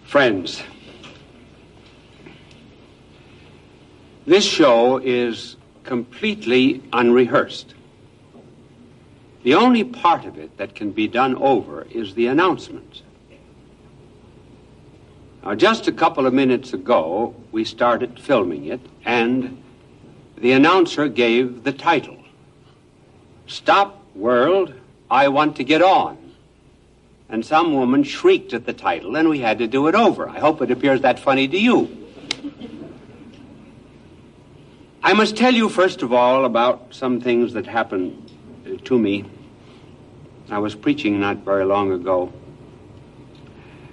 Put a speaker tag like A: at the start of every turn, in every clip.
A: Friends, this show is completely unrehearsed. The only part of it that can be done over is the announcements. Now, just a couple of minutes ago, we started filming it, and the announcer gave the title. Stop, world, I want to get on. And some woman shrieked at the title, and we had to do it over. I hope it appears that funny to you. I must tell you, first of all, about some things that happened to me. I was preaching not very long ago,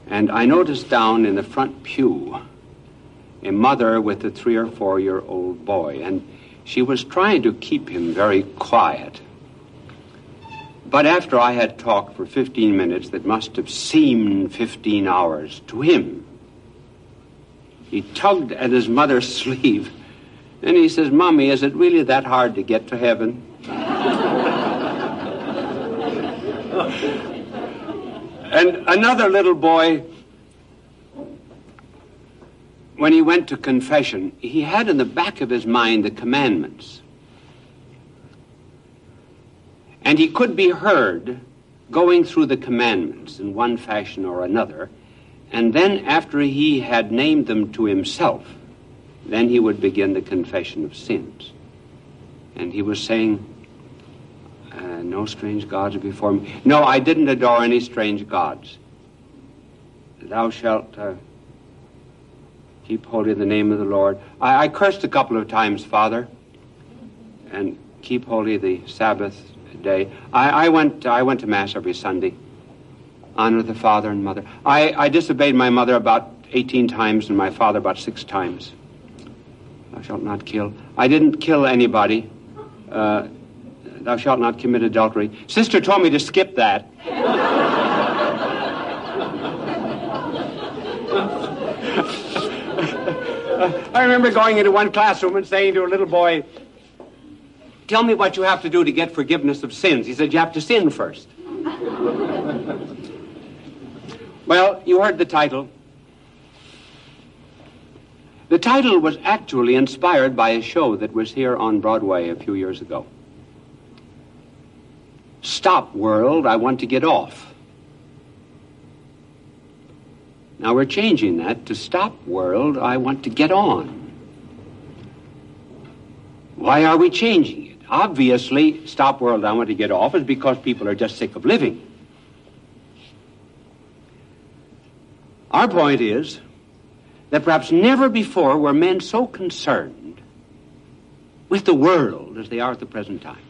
A: and I noticed down in the front pew a mother with a 3 or 4 year old boy, and she was trying to keep him very quiet. But after I had talked for 15 minutes that must have seemed 15 hours to him, he tugged at his mother's sleeve, and he says, "Mommy, is it really that hard to get to heaven?" And another little boy, when he went to confession, he had in the back of his mind the commandments. And he could be heard going through the commandments in one fashion or another, and then after he had named them to himself, then he would begin the confession of sins. And he was saying, no strange gods before me. No, I didn't adore any strange gods. Thou shalt keep holy the name of the Lord. I cursed a couple of times, Father, and keep holy the Sabbath day. I went to Mass every Sunday. Honor the father and mother. I disobeyed my mother about 18 times and my father about 6 times. Thou shalt not kill. I didn't kill anybody. Thou shalt not commit adultery. Sister told me to skip that. I remember going into one classroom and saying to a little boy, "Tell me what you have to do to get forgiveness of sins." He said, "You have to sin first." Well, you heard the title. The title was actually inspired by a show that was here on Broadway a few years ago. Stop, world, I want to get off. Now we're changing that to stop, world, I want to get on. Why are we changing it? Obviously, stop, world, I want to get off is because people are just sick of living. Our point is that perhaps never before were men so concerned with the world as they are at the present time.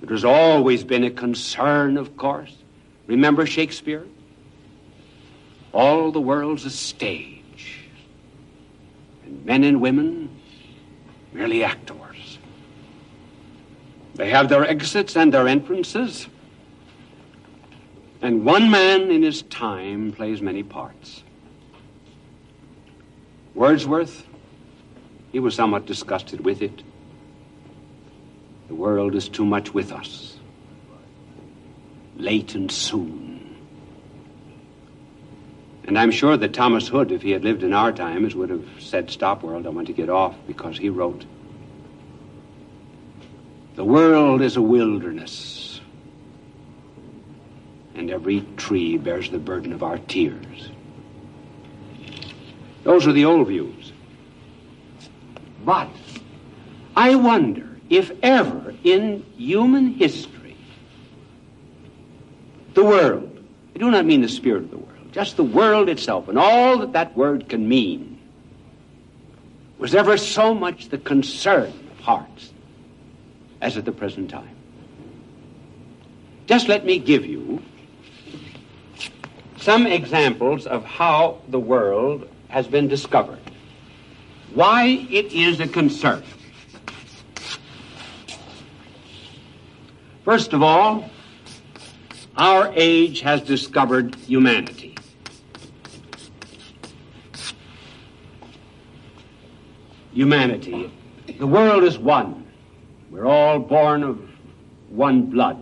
A: It has always been a concern, of course. Remember Shakespeare? All the world's a stage, and men and women merely actors. They have their exits and their entrances, and one man in his time plays many parts. Wordsworth, he was somewhat disgusted with it. The world is too much with us, late and soon. And I'm sure that Thomas Hood, if he had lived in our times, would have said, "Stop, world, I want to get off," because he wrote, "The world is a wilderness, and every tree bears the burden of our tears." Those are the old views. But I wonder if ever in human history, the world, I do not mean the spirit of the world, just the world itself and all that that word can mean, was ever so much the concern of hearts as at the present time. Just let me give you some examples of how the world has been discovered, why it is a concern. First of all, our age has discovered humanity. Humanity. The world is one. We're all born of one blood.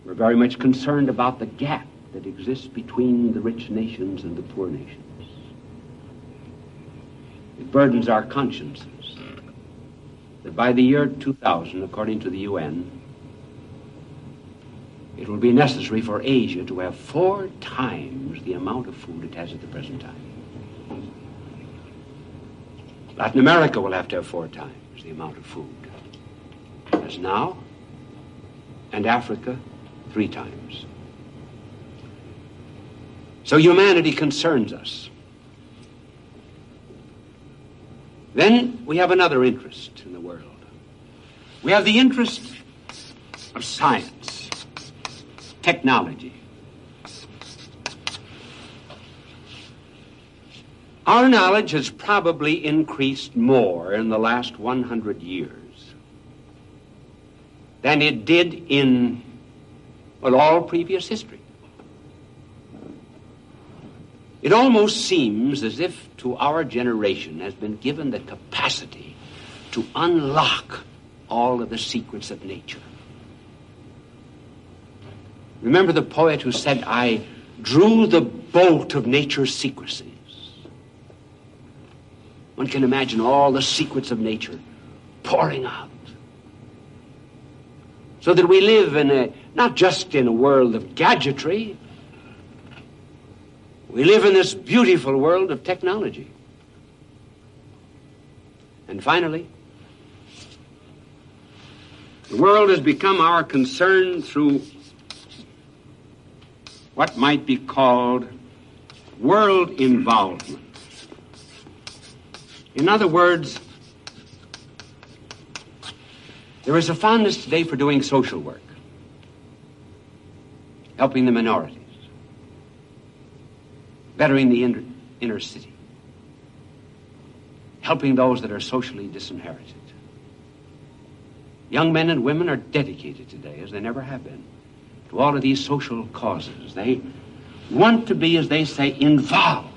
A: We're very much concerned about the gap that exists between the rich nations and the poor nations. It burdens our consciences that by the year 2000, according to the UN, it will be necessary for Asia to have 4 times the amount of food it has at the present time. Latin America will have to have 4 times the amount of food as now, and Africa 3 times. So humanity concerns us. Then we have another interest in the world. We have the interest of science, technology. Our knowledge has probably increased more in the last 100 years than it did in, well, all previous history. It almost seems as if to our generation has been given the capacity to unlock all of the secrets of nature. Remember the poet who said, "I drew the bolt of nature's secrecies." One can imagine all the secrets of nature pouring out. So that we live in not just in a world of gadgetry, we live in this beautiful world of technology. And finally, the world has become our concern through what might be called world involvement. In other words, there is a fondness today for doing social work, helping the minorities, bettering the inner city, helping those that are socially disinherited. Young men and women are dedicated today, as they never have been, to all of these social causes. They want to be, as they say, involved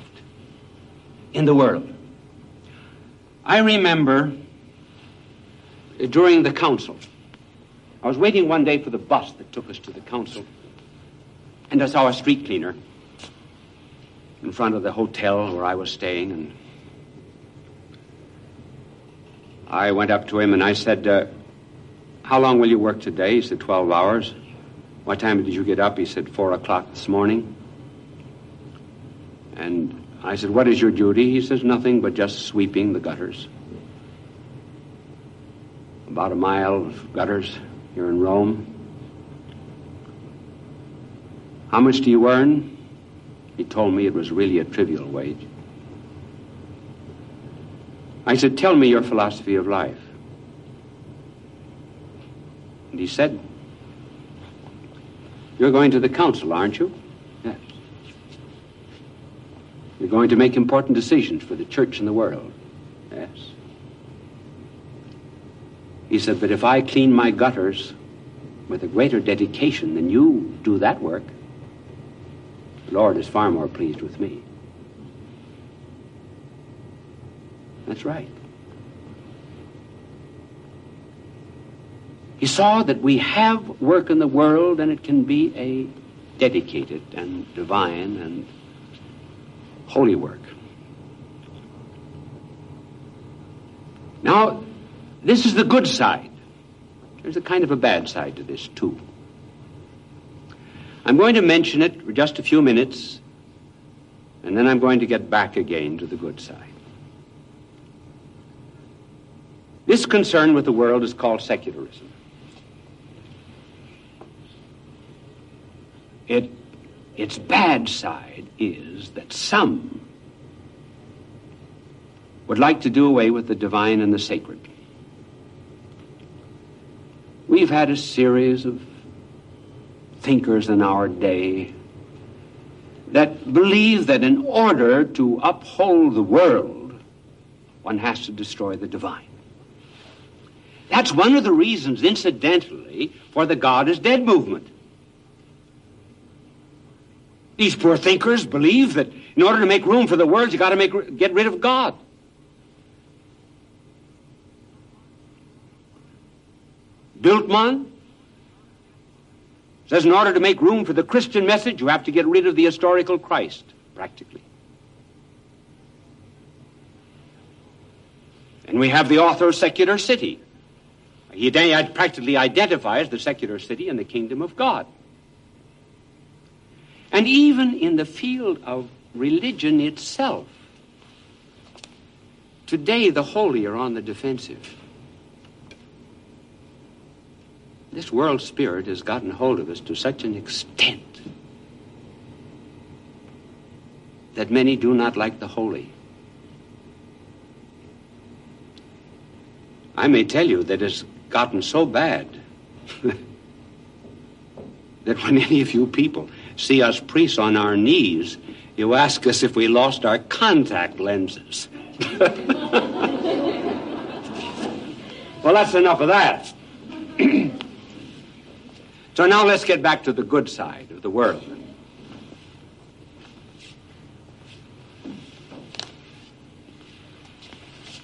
A: in the world. I remember during the council, I was waiting one day for the bus that took us to the council, and I saw a street cleaner in front of the hotel where I was staying, and I went up to him and I said, "How long will you work today?" He said, 12 hours. "What time did you get up?" He said, 4 o'clock this morning. And I said, "What is your duty?" He says, "Nothing but just sweeping the gutters." About a mile of gutters here in Rome. "How much do you earn?" He told me it was really a trivial wage. I said, "Tell me your philosophy of life." And he said, "You're going to the council, aren't you?" "Yes." "You're going to make important decisions for the church and the world." "Yes." He said, "But if I clean my gutters with a greater dedication than you do that work, the Lord is far more pleased with me." That's right. He saw that we have work in the world, and it can be a dedicated and divine and holy work. Now, this is the good side. There's a kind of a bad side to this, too. I'm going to mention it for just a few minutes, and then I'm going to get back again to the good side. This concern with the world is called secularism. Its bad side is that some would like to do away with the divine and the sacred. We've had a series of thinkers in our day that believe that in order to uphold the world, one has to destroy the divine. That's one of the reasons, incidentally, for the God is dead movement. These poor thinkers believe that in order to make room for the world, you got to get rid of God. Bultmann, It says in order to make room for the Christian message, you have to get rid of the historical Christ, practically. And we have the author of Secular City. He practically identifies the secular city and the kingdom of God. And even in the field of religion itself, today the holy are on the defensive. This world spirit has gotten hold of us to such an extent that many do not like the holy. I may tell you that it's gotten so bad that when any of you people see us priests on our knees, you ask us if we lost our contact lenses. Well, that's enough of that. So now let's get back to the good side of the world.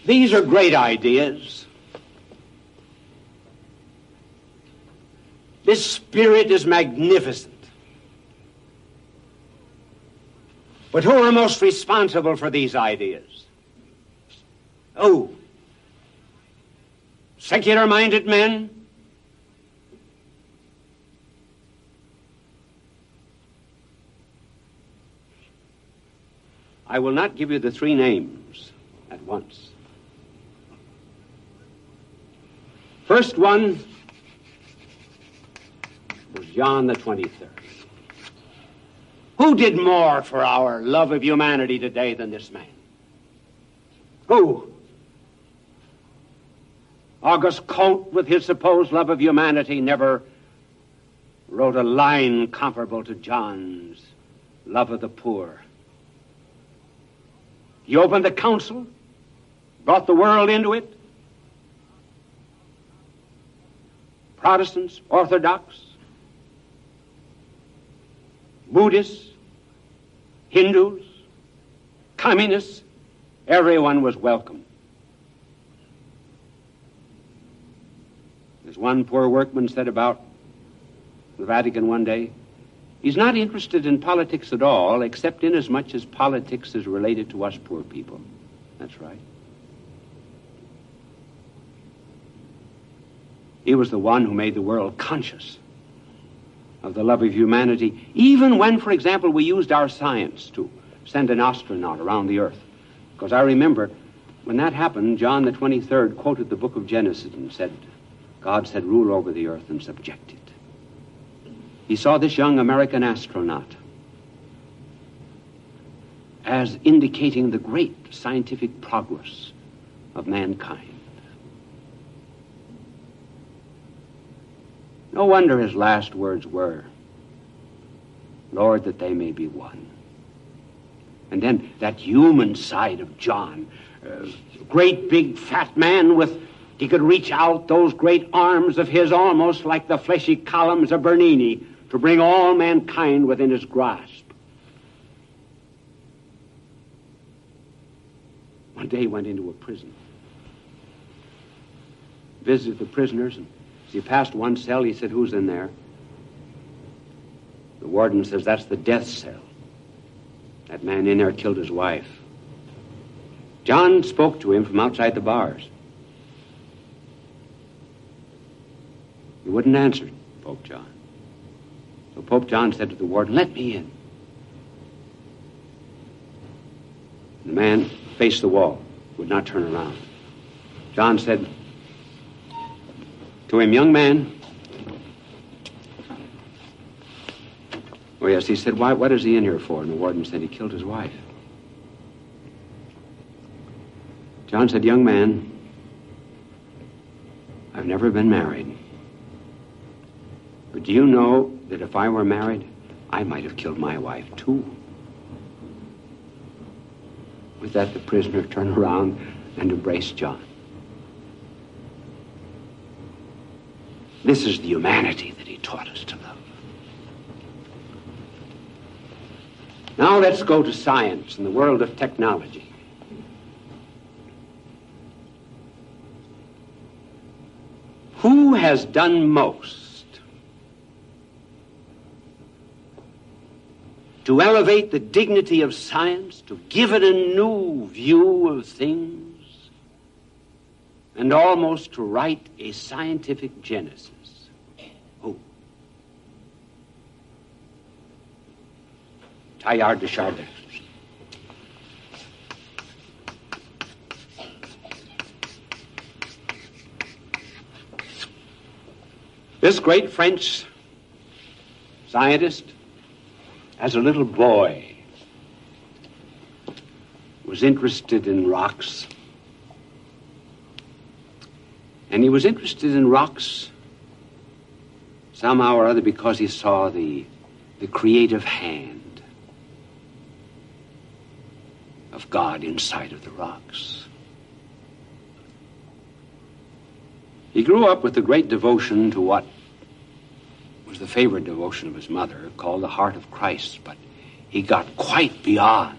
A: These are great ideas. This spirit is magnificent. But who are most responsible for these ideas? Oh, secular-minded men? I will not give you the three names at once. First one was John the 23rd. Who did more for our love of humanity today than this man? Who? Auguste Comte, with his supposed love of humanity, never wrote a line comparable to John's love of the poor. He opened the council, brought the world into it. Protestants, Orthodox, Buddhists, Hindus, communists, everyone was welcome. As one poor workman said about the Vatican one day, he's not interested in politics at all, except inasmuch as politics is related to us poor people. That's right. He was the one who made the world conscious of the love of humanity, even when, for example, we used our science to send an astronaut around the earth. Because I remember when that happened, John the 23rd quoted the book of Genesis and said, God said, rule over the earth and subject it. He saw this young American astronaut as indicating the great scientific progress of mankind. No wonder his last words were, Lord, that they may be one. And then that human side of John, great big fat man he could reach out those great arms of his almost like the fleshy columns of Bernini to bring all mankind within his grasp. One day he went into a prison, visited the prisoners, and as he passed one cell, he said, who's in there? The warden says, that's the death cell. That man in there killed his wife. John spoke to him from outside the bars. He wouldn't answer, Pope John. So Pope John said to the warden, let me in. The man faced the wall, would not turn around. John said to him, young man. Oh, yes, he said, what is he in here for? And the warden said, he killed his wife. John said, young man, I've never been married. But do you know that if I were married, I might have killed my wife, too? With that, the prisoner turned around and embraced John. This is the humanity that he taught us to love. Now let's go to science and the world of technology. Who has done most to elevate the dignity of science, to give it a new view of things, and almost to write a scientific genesis. Who? Teilhard de Chardin. This great French scientist, as a little boy, was interested in rocks. And he was interested in rocks somehow or other because he saw the creative hand of God inside of the rocks. He grew up with a great devotion to what was the favorite devotion of his mother, called the Heart of Christ, but he got quite beyond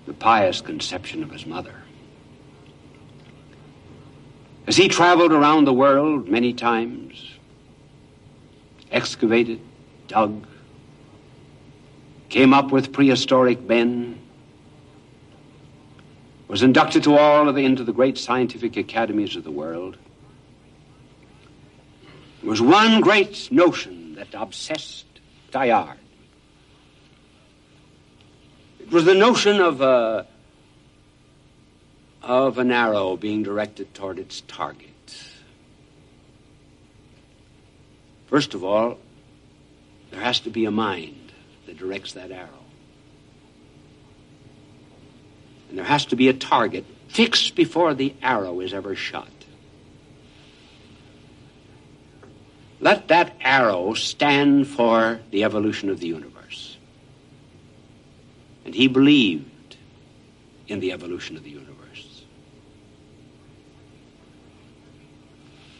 A: the pious conception of his mother. As he traveled around the world many times, excavated, dug, came up with prehistoric men, was inducted to into the great scientific academies of the world, there was one great notion that obsessed Teilhard. It was the notion of an arrow being directed toward its target. First of all, there has to be a mind that directs that arrow. And there has to be a target fixed before the arrow is ever shot. Let that arrow stand for the evolution of the universe. And he believed in the evolution of the universe.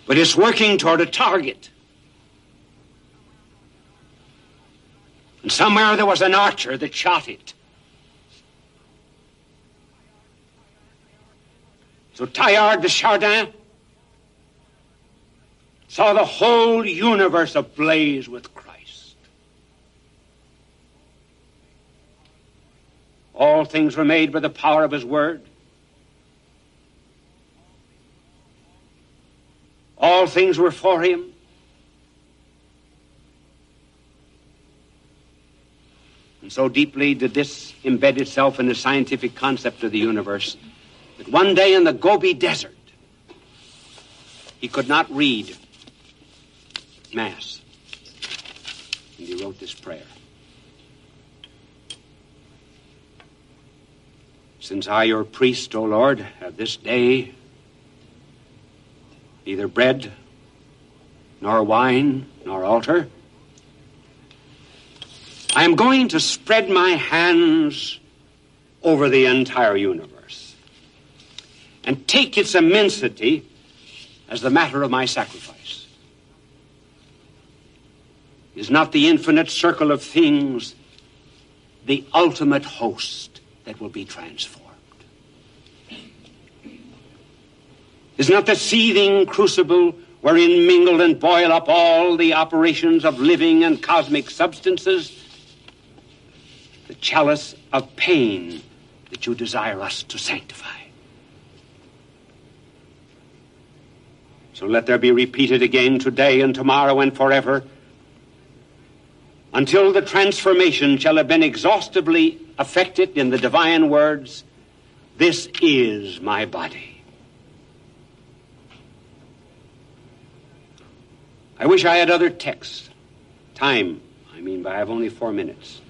A: But it's working toward a target. And somewhere there was an archer that shot it. So Teilhard de Chardin saw the whole universe ablaze with Christ. All things were made by the power of his word. All things were for him. And so deeply did this embed itself in the scientific concept of the universe that one day in the Gobi Desert, he could not read Mass. And he wrote this prayer. Since I, your priest, O Lord, have this day neither bread, nor wine, nor altar, I am going to spread my hands over the entire universe and take its immensity as the matter of my sacrifice. Is not the infinite circle of things the ultimate host that will be transformed? Is not the seething crucible wherein mingle and boil up all the operations of living and cosmic substances the chalice of pain that you desire us to sanctify? So let there be repeated again today and tomorrow and forever, until the transformation shall have been exhaustively effected in the divine words, this is my body. I wish I had other texts. Time, but I have only 4 minutes.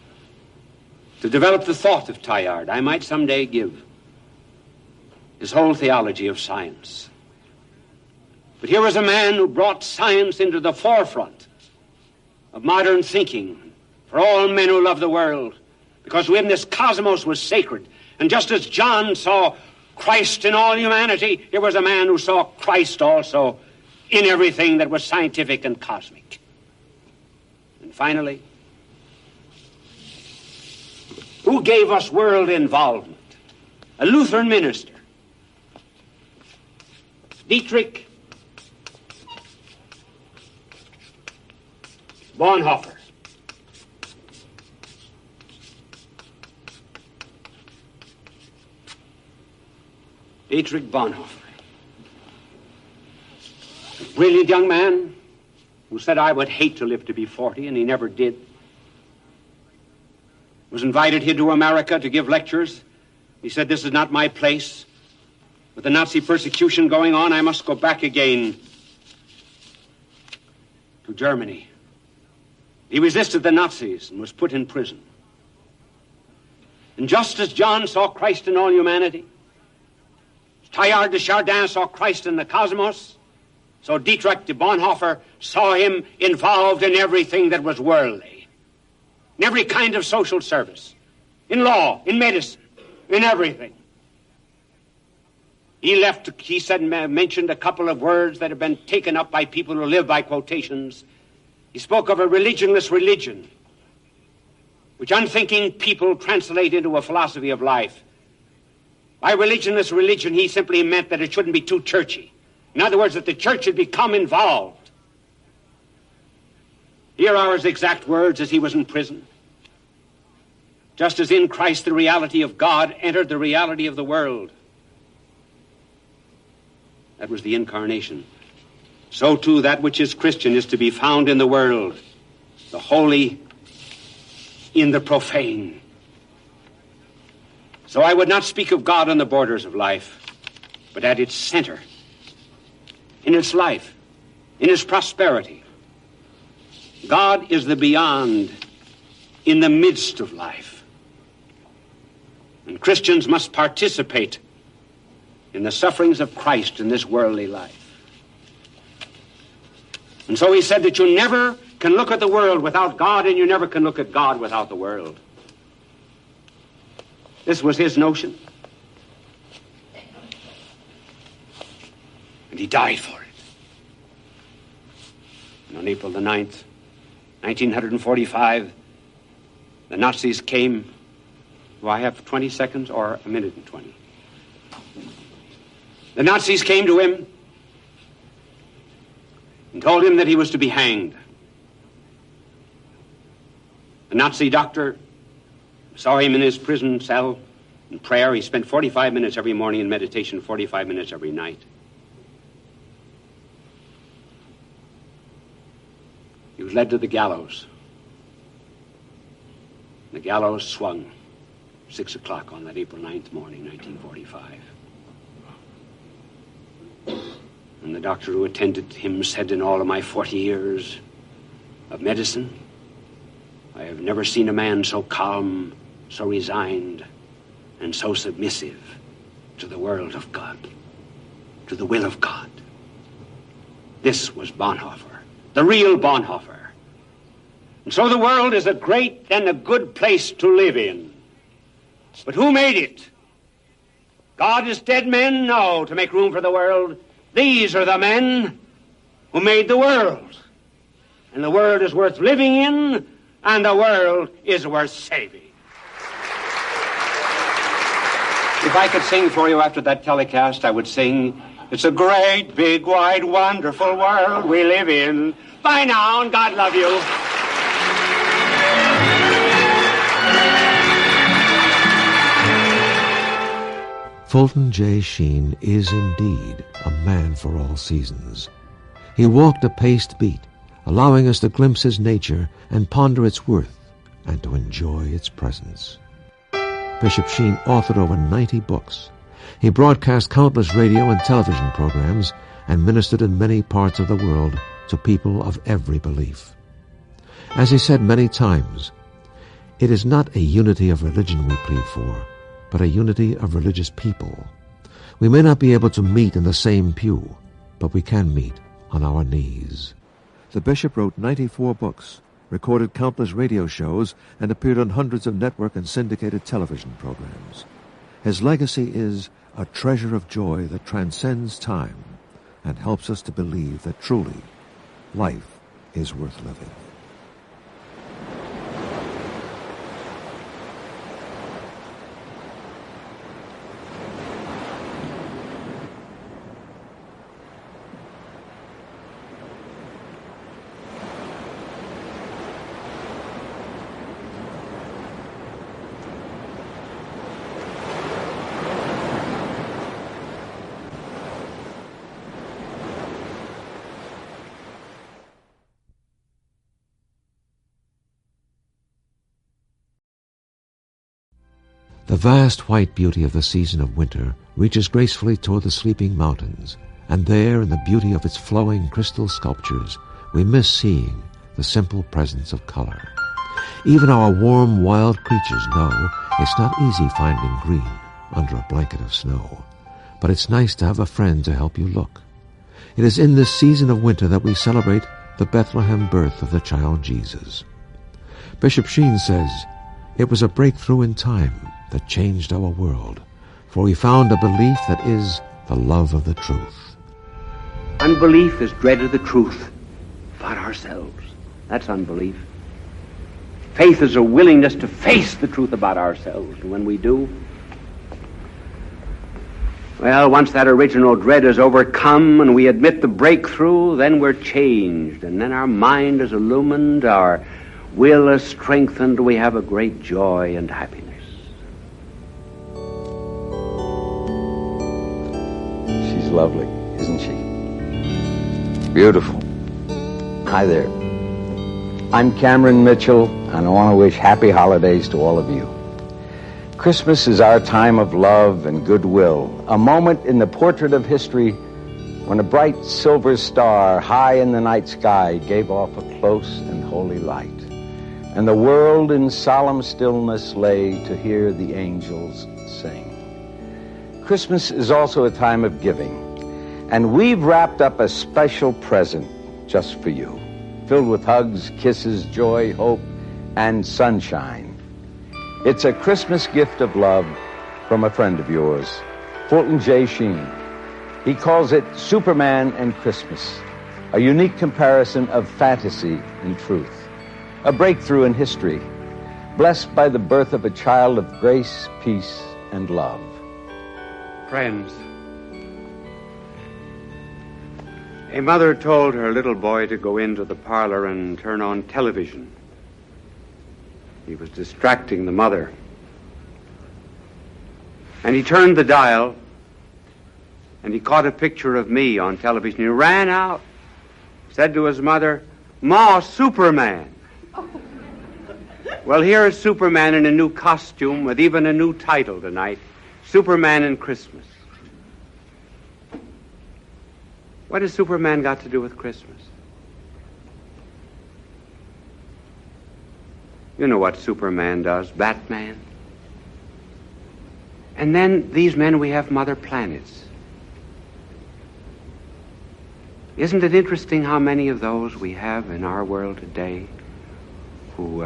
A: To develop the thought of Teilhard, I might someday give his whole theology of science. But here was a man who brought science into the forefront of modern thinking for all men who love the world, because when this cosmos was sacred, and just as John saw Christ in all humanity, here was a man who saw Christ also in everything that was scientific and cosmic. And finally, who gave us world involvement? A Lutheran minister, Dietrich Bonhoeffer. Dietrich Bonhoeffer. A brilliant young man who said, I would hate to live to be 40, and he never did. Was invited here to America to give lectures. He said, this is not my place. With the Nazi persecution going on, I must go back again to Germany. He resisted the Nazis and was put in prison. And just as John saw Christ in all humanity, Teilhard de Chardin saw Christ in the cosmos, so Dietrich de Bonhoeffer saw him involved in everything that was worldly, in every kind of social service, in law, in medicine, in everything. He said, mentioned a couple of words that have been taken up by people who live by quotations. He spoke of a religionless religion, which unthinking people translate into a philosophy of life. By religionless religion, he simply meant that it shouldn't be too churchy. In other words, that the church should become involved. Here are his exact words as he was in prison. Just as in Christ the reality of God entered the reality of the world. That was the incarnation. So too that which is Christian is to be found in the world, the holy in the profane. So I would not speak of God on the borders of life, but at its center, in its life, in its prosperity. God is the beyond in the midst of life. And Christians must participate in the sufferings of Christ in this worldly life. And so he said that you never can look at the world without God, and you never can look at God without the world. This was his notion. And he died for it. And on April the 9th, 1945, the Nazis came. Do I have 20 seconds or a minute and 20? The Nazis came to him and told him that he was to be hanged. The Nazi doctor saw him in his prison cell in prayer. He spent 45 minutes every morning in meditation, 45 minutes every night. He was led to the gallows. The gallows swung 6 o'clock on that April 9th morning, 1945. And the doctor who attended him said, in all of my 40 years of medicine, I have never seen a man so calm, so resigned, and so submissive to the world of God, to the will of God. This was Bonhoeffer, the real Bonhoeffer. And so the world is a great and a good place to live in. But who made it? God is dead men? No, to make room for the world. These are the men who made the world. And the world is worth living in, and the world is worth saving. If I could sing for you after that telecast, I would sing, it's a great, big, wide, wonderful world we live in. Bye now, and God love you.
B: Fulton J. Sheen is indeed a man for all seasons. He walked a paced beat, allowing us to glimpse his nature and ponder its worth and to enjoy its presence. Bishop Sheen authored over 90 books. He broadcast countless radio and television programs and ministered in many parts of the world to people of every belief. As he said many times, it is not a unity of religion we plead for, but a unity of religious people. We may not be able to meet in the same pew, but we can meet on our knees. The bishop wrote 94 books, recorded countless radio shows, and appeared on hundreds of network and syndicated television programs. His legacy is a treasure of joy that transcends time and helps us to believe that truly life is worth living. The vast white beauty of the season of winter reaches gracefully toward the sleeping mountains, and there, in the beauty of its flowing crystal sculptures, we miss seeing the simple presence of color. Even our warm, wild creatures know it's not easy finding green under a blanket of snow, but it's nice to have a friend to help you look. It is in this season of winter that we celebrate the Bethlehem birth of the child Jesus. Bishop Sheen says, "It was a breakthrough in time that changed our world, for we found a belief that is the love of the truth."
A: Unbelief is dread of the truth about ourselves. That's unbelief. Faith is a willingness to face the truth about ourselves. And when we do, well, once that original dread is overcome and we admit the breakthrough, then we're changed. And then our mind is illumined, our will is strengthened, we have a great joy and happiness.
C: She's lovely, isn't she? Beautiful. Hi there. I'm Cameron Mitchell, and I want to wish happy holidays to all of you. Christmas is our time of love and goodwill, a moment in the portrait of history when a bright silver star high in the night sky gave off a close and holy light, and the world in solemn stillness lay to hear the angels sing. Christmas is also a time of giving, and we've wrapped up a special present just for you, filled with hugs, kisses, joy, hope, and sunshine. It's a Christmas gift of love from a friend of yours, Fulton J. Sheen. He calls it Superman and Christmas, a unique comparison of fantasy and truth, a breakthrough in history, blessed by the birth of a child of grace, peace, and love.
A: Friends, a mother told her little boy to go into the parlor and turn on television. He was distracting the mother. And he turned the dial, and he caught a picture of me on television. He ran out, said to his mother, "Ma, Superman." Well, here is Superman in a new costume with even a new title tonight, Superman and Christmas. What has Superman got to do with Christmas? You know what Superman does, Batman. And then these men, we have mother planets. Isn't it interesting how many of those we have in our world today who,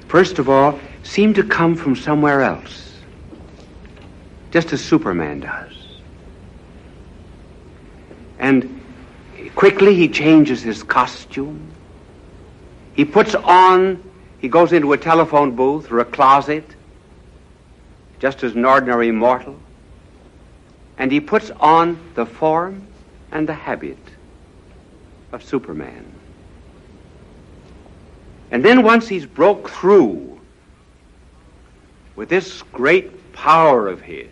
A: first of all, seem to come from somewhere else, just as Superman does. And quickly he changes his costume. He goes into a telephone booth or a closet, just as an ordinary mortal, and he puts on the form and the habit of Superman. And then once he's broke through with this great power of his,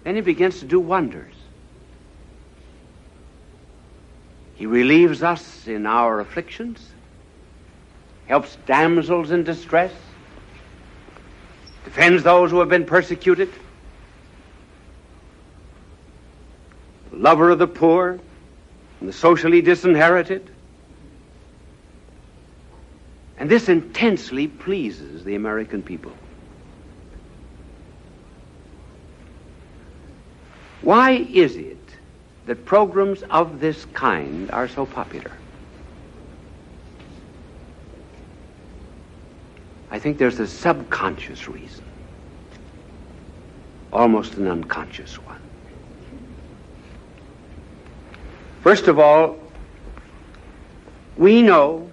A: then he begins to do wonders. He relieves us in our afflictions, helps damsels in distress, defends those who have been persecuted, lover of the poor and the socially disinherited. And this intensely pleases the American people. Why is it that programs of this kind are so popular? I think there's a subconscious reason, almost an unconscious one. First of all, we know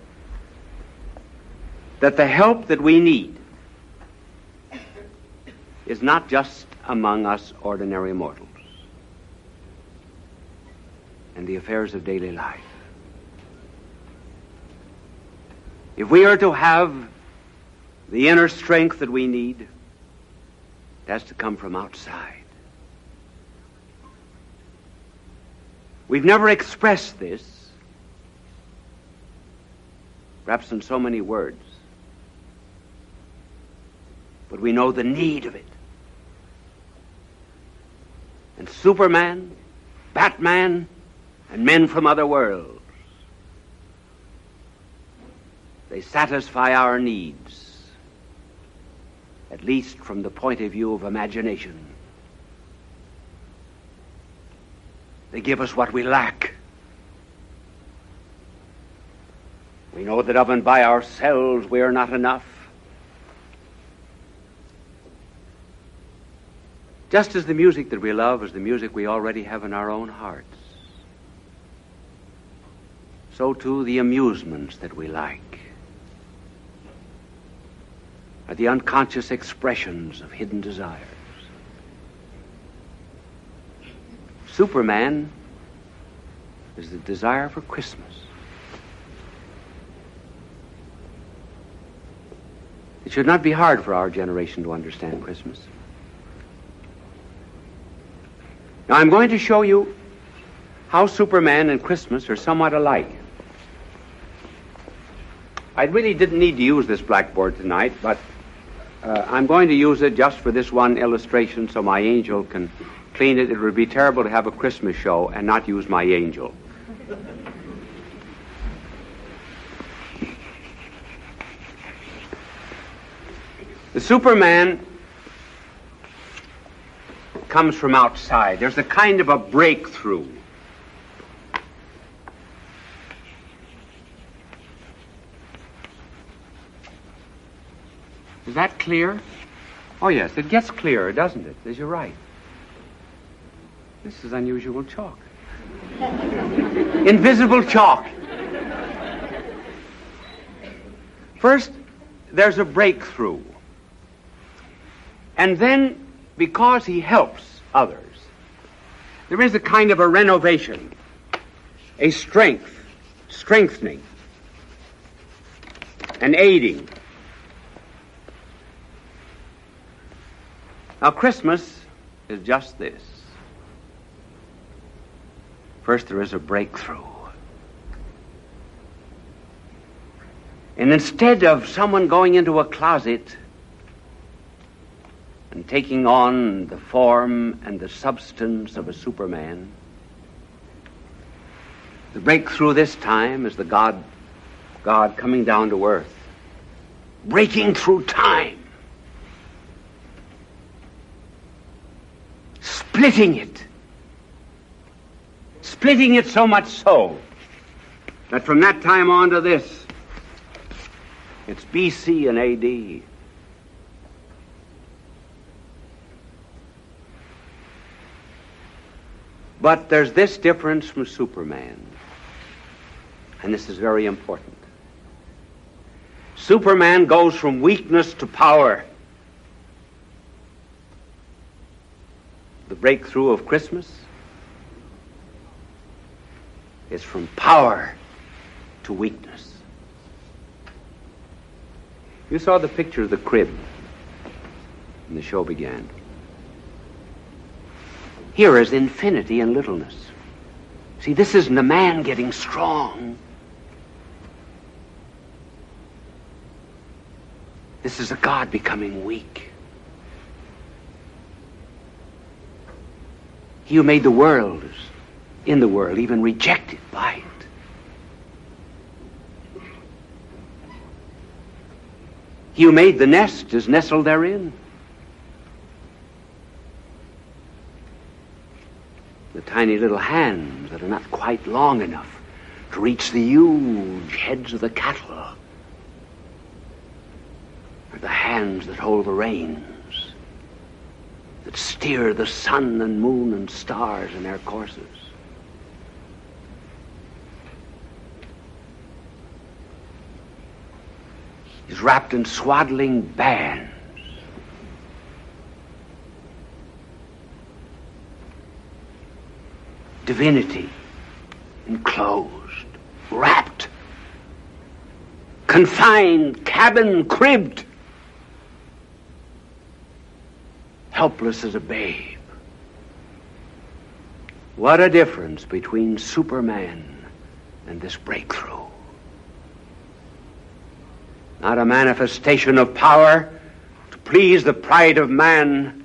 A: that the help that we need is not just among us ordinary mortals and the affairs of daily life. If we are to have the inner strength that we need, it has to come from outside. We've never expressed this, perhaps in so many words, but we know the need of it. And Superman, Batman, and men from other worlds, they satisfy our needs, at least from the point of view of imagination. They give us what we lack. We know that of and by ourselves we are not enough. Just as the music that we love is the music we already have in our own hearts, so too the amusements that we like are the unconscious expressions of hidden desires. Superman is the desire for Christmas. It should not be hard for our generation to understand Christmas. Now, I'm going to show you how Superman and Christmas are somewhat alike. I really didn't need to use this blackboard tonight, but I'm going to use it just for this one illustration so my angel can clean it. It would be terrible to have a Christmas show and not use my angel. The Superman comes from outside. There's a kind of a breakthrough. Is that clear? Oh, yes, it gets clearer, doesn't it? As you're right. This is unusual chalk. Invisible chalk. First, there's a breakthrough. And then, because he helps others, there is a kind of a renovation, a strengthening, an aiding. Now, Christmas is just this. First, there is a breakthrough. And instead of someone going into a closet and taking on the form and the substance of a Superman, the breakthrough this time is the God coming down to earth, breaking through time, splitting it so much so that from that time on to this, it's BC and AD. But there's this difference from Superman, and this is very important. Superman goes from weakness to power. The breakthrough of Christmas is from power to weakness. You saw the picture of the crib when the show began. Here is infinity and littleness. See, this isn't a man getting strong. This is a God becoming weak. He who made the world is in the world, even rejected by it. He who made the nest is nestled therein. The tiny little hands that are not quite long enough to reach the huge heads of the cattle are the hands that hold the reins, that steer the sun and moon and stars in their courses. He's wrapped in swaddling bands. Divinity, enclosed, wrapped, confined, cabin, cribbed, helpless as a babe. What a difference between Superman and this breakthrough. Not a manifestation of power to please the pride of man,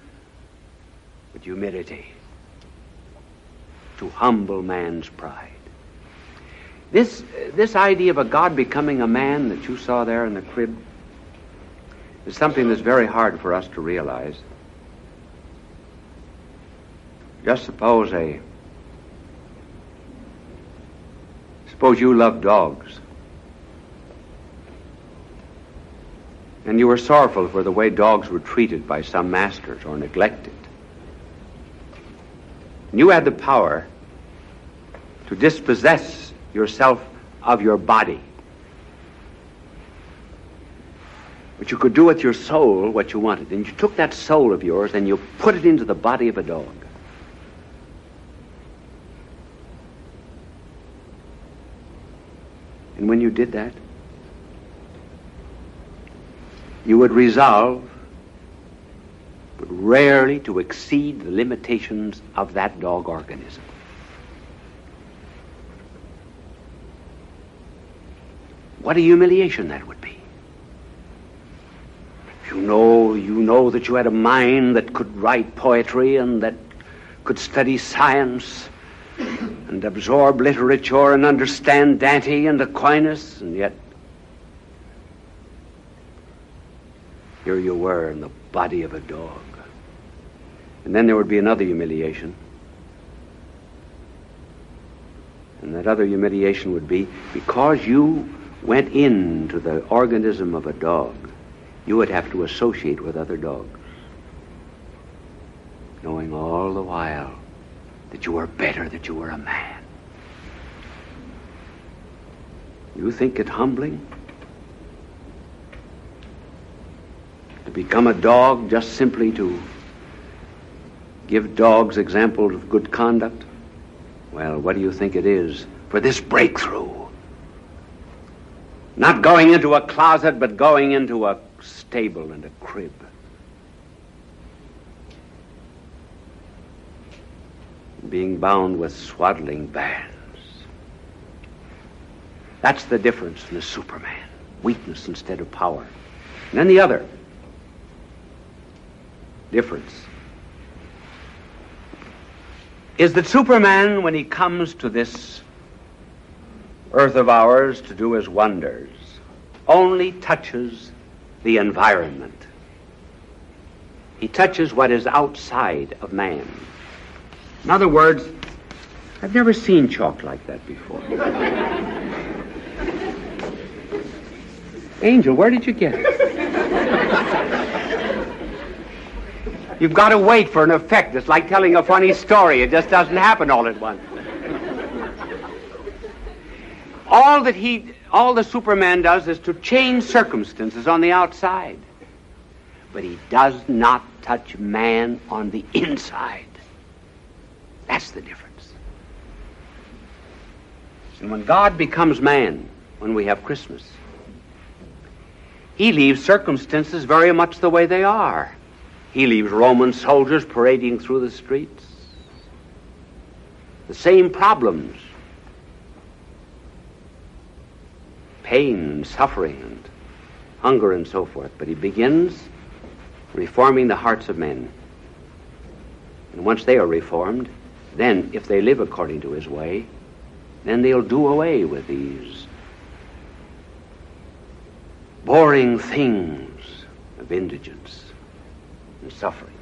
A: but humility, to humble man's pride. This idea of a God becoming a man that you saw there in the crib is something that's very hard for us to realize. Just suppose you love dogs, and you were sorrowful for the way dogs were treated by some masters or neglected. And you had the power to dispossess yourself of your body. But you could do with your soul what you wanted. And you took that soul of yours and you put it into the body of a dog. And when you did that, you would resolve, but rarely to exceed the limitations of that dog organism. What a humiliation that would be. You know that you had a mind that could write poetry and that could study science and absorb literature and understand Dante and Aquinas, and yet here you were in the body of a dog. And then there would be another humiliation. And that other humiliation would be, because you went into the organism of a dog, you would have to associate with other dogs, knowing all the while that you were better, that you were a man. You think it humbling to become a dog just simply to give dogs examples of good conduct? Well, what do you think it is for this breakthrough? Not going into a closet, but going into a stable and a crib. Being bound with swaddling bands. That's the difference in the Superman. Weakness instead of power. And then the other difference is that Superman, when he comes to this earth of ours to do his wonders, only touches the environment. He touches what is outside of man. In other words, I've never seen chalk like that before. Angel, where did you get it? You've got to wait for an effect. It's like telling a funny story. It just doesn't happen all at once. All the Superman does is to change circumstances on the outside. But he does not touch man on the inside. That's the difference. And when God becomes man, when we have Christmas, he leaves circumstances very much the way they are. He leaves Roman soldiers parading through the streets. The same problems. Pain and suffering and hunger and so forth. But he begins reforming the hearts of men. And once they are reformed, then if they live according to his way, then they'll do away with these boring things of indigence and suffering.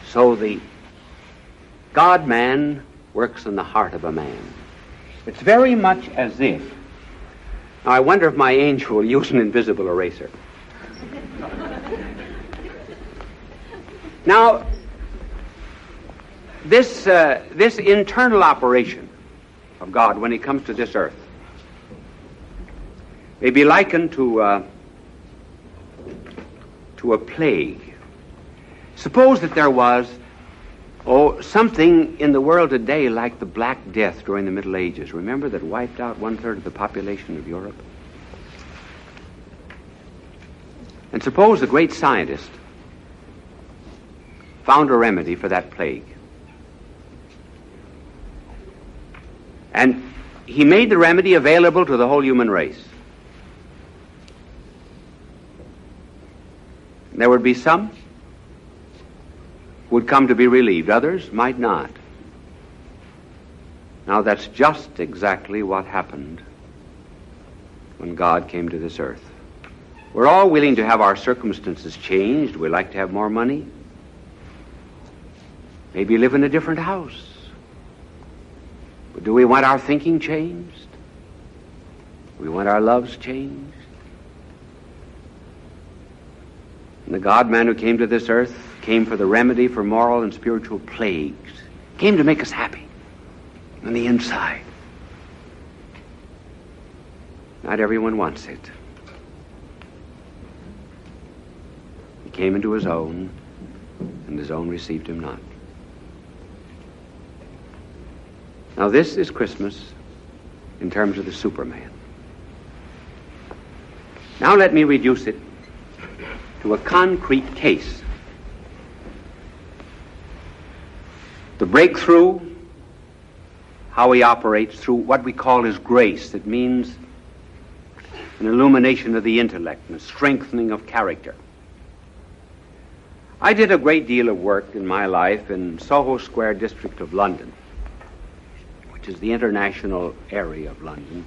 A: So the God-man works in the heart of a man. It's very much as if, now I wonder if my angel will use an invisible eraser. Now, this internal operation of God when he comes to this earth may be likened to a plague. Suppose that there was something in the world today like the Black Death during the Middle Ages. Remember, that wiped out 1/3 of the population of Europe? And suppose the great scientist found a remedy for that plague. And he made the remedy available to the whole human race. There would be some who would come to be relieved. Others might not. Now, that's just exactly what happened when God came to this earth. We're all willing to have our circumstances changed. We like to have more money. Maybe live in a different house. But do we want our thinking changed? We want our loves changed? And the God-man who came to this earth came for the remedy for moral and spiritual plagues. Came to make us happy on the inside. Not everyone wants it. He came into his own, and his own received him not. Now this is Christmas in terms of the Superman. Now let me reduce it to a concrete case. The breakthrough, how he operates through what we call his grace. It means an illumination of the intellect and a strengthening of character. I did a great deal of work in my life in Soho Square district of London, which is the international area of London.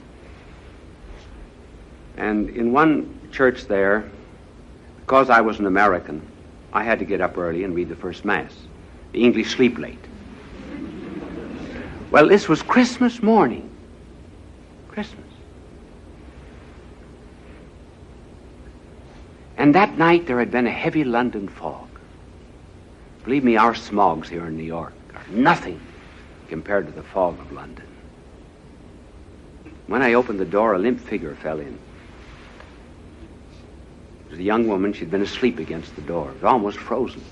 A: And in one church there, because I was an American, I had to get up early and read the first Mass. The English sleep late. Well, this was Christmas morning. Christmas. And that night there had been a heavy London fog. Believe me, our smogs here in New York are nothing compared to the fog of London. When I opened the door, a limp figure fell in. It was a young woman. She'd been asleep against the door. It was almost frozen.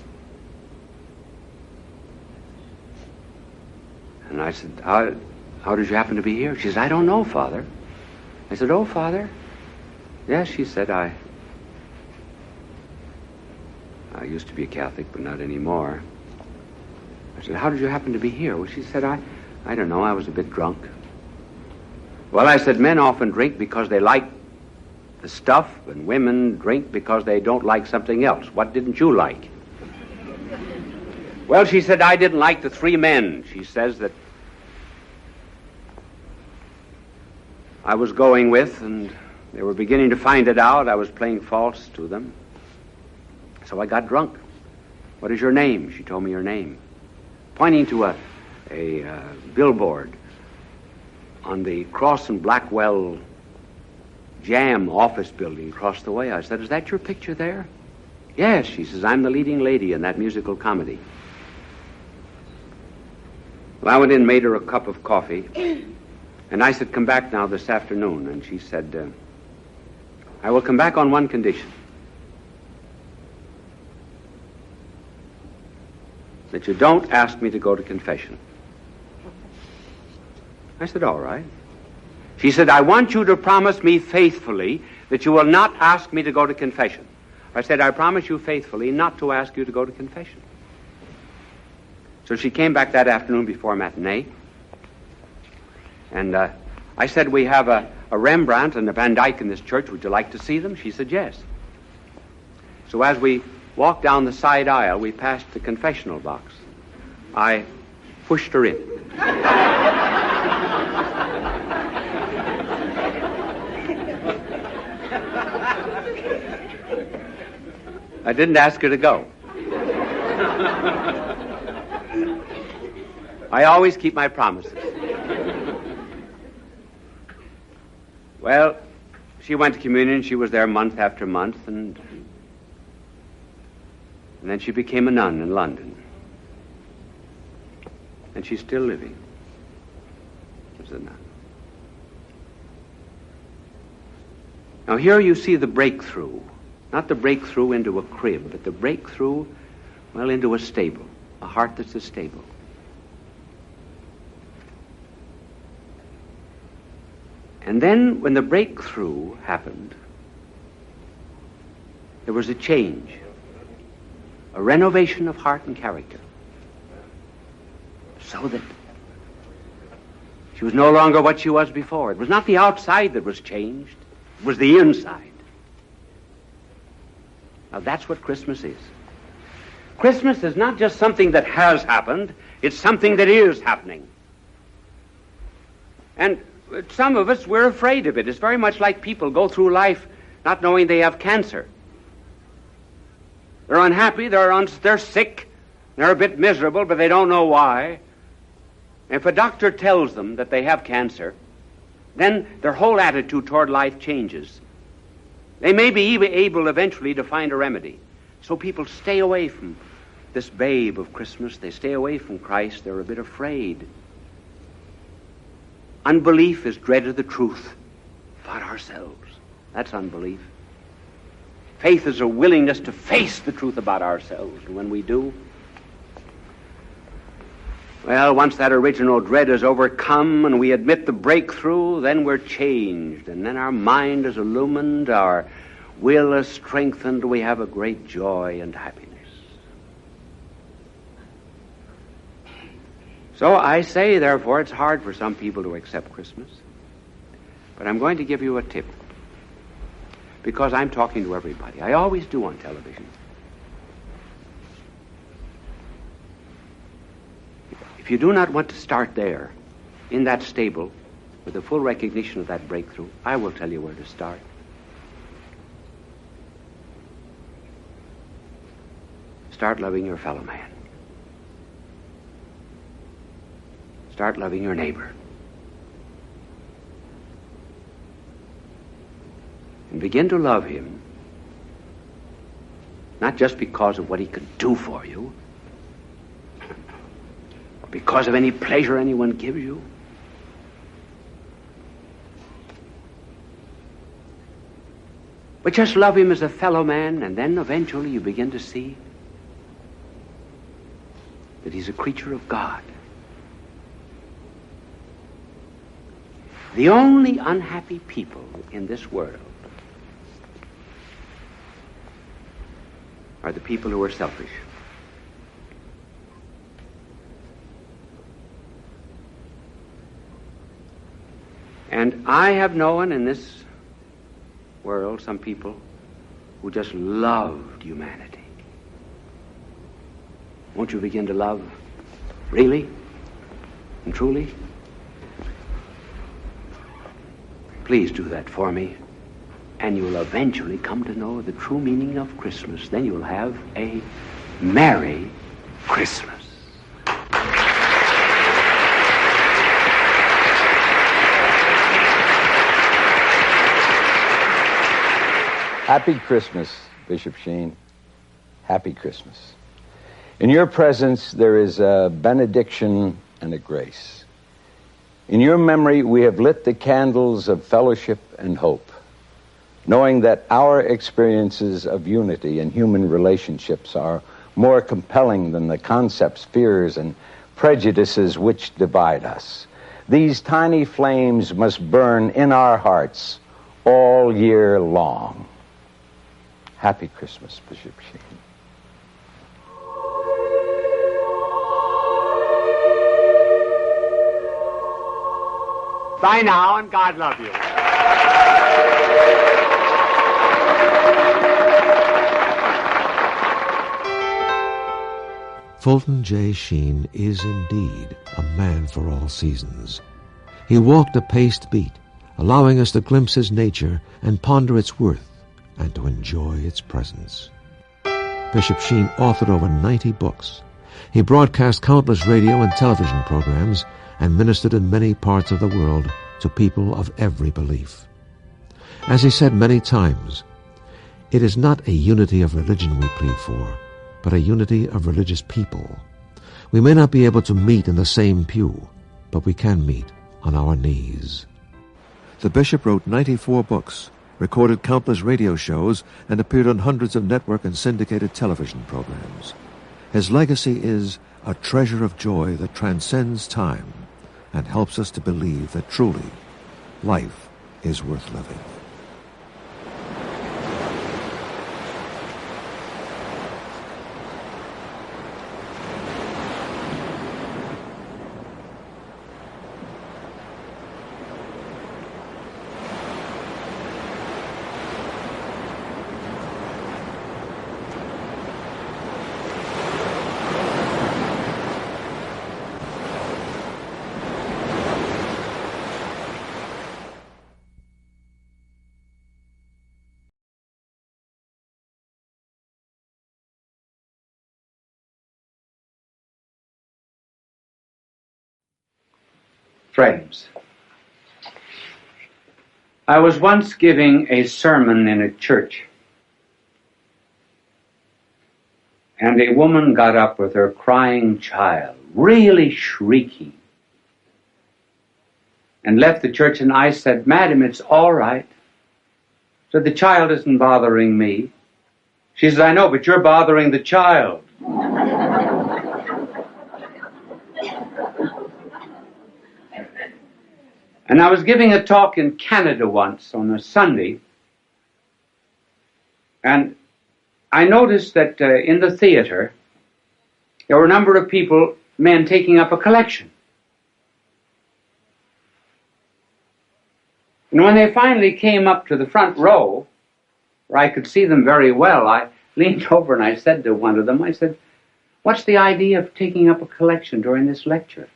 A: And I said, how did you happen to be here? She said, I don't know, Father. I said, oh, Father? Yes, she said, I used to be a Catholic, but not anymore. I said, how did you happen to be here? Well, she said, I don't know, I was a bit drunk. Well, I said, men often drink because they like the stuff, and women drink because they don't like something else. What didn't you like? Well, she said, I didn't like the three men, she says, that I was going with, and they were beginning to find it out. I was playing false to them. So I got drunk. What is your name? She told me her name, pointing to a billboard on the Cross and Blackwell Jam office building across the way. I said, is that your picture there? Yes, she says, I'm the leading lady in that musical comedy. Well, I went in, made her a cup of coffee, and I said, come back now this afternoon. And she said, I will come back on one condition. That you don't ask me to go to confession. I said, all right. She said, I want you to promise me faithfully that you will not ask me to go to confession. I said, I promise you faithfully not to ask you to go to confession. So she came back that afternoon before matinee, and I said, we have a Rembrandt and a Van Dyck in this church. Would you like to see them? She said, yes. So as we walked down the side aisle, we passed the confessional box. I pushed her in. I didn't ask her to go. I always keep my promises. Well, she went to communion. She was there month after month, and then she became a nun in London. And she's still living as a nun. Now here you see the breakthrough. Not the breakthrough into a crib, but the breakthrough, well, into a stable. A heart that's a stable. And then when the breakthrough happened, there was a change. A renovation of heart and character. So that she was no longer what she was before. It was not the outside that was changed. It was the inside. Now, that's what Christmas is. Christmas is not just something that has happened, it's something that is happening. And some of us, we're afraid of it. It's very much like people go through life not knowing they have cancer. They're unhappy, they're sick, they're a bit miserable, but they don't know why. If a doctor tells them that they have cancer, then their whole attitude toward life changes. They may be able eventually to find a remedy. So people stay away from this babe of Christmas. They stay away from Christ. They're a bit afraid. Unbelief is dread of the truth about ourselves. That's unbelief. Faith is a willingness to face the truth about ourselves. And when we do, well, once that original dread is overcome and we admit the breakthrough, then we're changed. And then our mind is illumined, our will is strengthened, we have a great joy and happiness. So I say, therefore, it's hard for some people to accept Christmas. But I'm going to give you a tip, because I'm talking to everybody. I always do on television. If you do not want to start there, in that stable, with a full recognition of that breakthrough, I will tell you where to start. Start loving your fellow man. Start loving your neighbor. And begin to love him, not just because of what he can do for you, or because of any pleasure anyone gives you, but just love him as a fellow man, and then eventually you begin to see that he's a creature of God. The only unhappy people in this world are the people who are selfish. And I have known in this world some people who just loved humanity. Won't you begin to love really and truly? Please do that for me, and you will eventually come to know the true meaning of Christmas. Then you'll have a Merry Christmas.
C: Happy Christmas, Bishop Sheen. Happy Christmas. In your presence, there is a benediction and a grace. In your memory, we have lit the candles of fellowship and hope, knowing that our experiences of unity in human relationships are more compelling than the concepts, fears, and prejudices which divide us. These tiny flames must burn in our hearts all year long. Happy Christmas, Bishop Sheen.
A: Bye now, and God love you.
B: Fulton J. Sheen is indeed a man for all seasons. He walked a paced beat, allowing us to glimpse his nature and ponder its worth and to enjoy its presence. Bishop Sheen authored over 90 books. He broadcast countless radio and television programs and ministered in many parts of the world to people of every belief. As he said many times, it is not a unity of religion we plead for, but a unity of religious people. We may not be able to meet in the same pew, but we can meet on our knees. The bishop wrote 94 books, recorded countless radio shows, and appeared on hundreds of network and syndicated television programs. His legacy is a treasure of joy that transcends time and helps us to believe that truly life is worth living.
A: Friends, I was once giving a sermon in a church, and a woman got up with her crying child, really shrieking, and left the church, and I said, "Madam, it's all right." So the child isn't bothering me. She says, "I know, but you're bothering the child." And I was giving a talk in Canada once on a Sunday, and I noticed that in the theater there were a number of people, men, taking up a collection. And when they finally came up to the front row, where I could see them very well, I leaned over and I said to one of them, I said, "What's the idea of taking up a collection during this lecture?"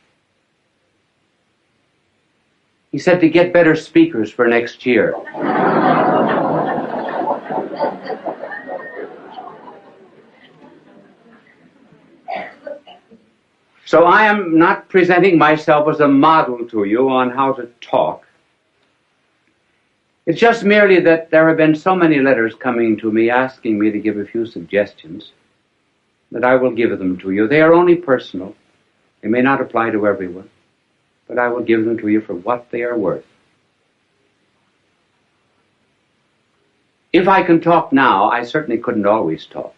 A: He said, "To get better speakers for next year." So I am not presenting myself as a model to you on how to talk. It's just merely that there have been so many letters coming to me asking me to give a few suggestions that I will give them to you. They are only personal. They may not apply to everyone, but I will give them to you for what they are worth. If I can talk now, I certainly couldn't always talk.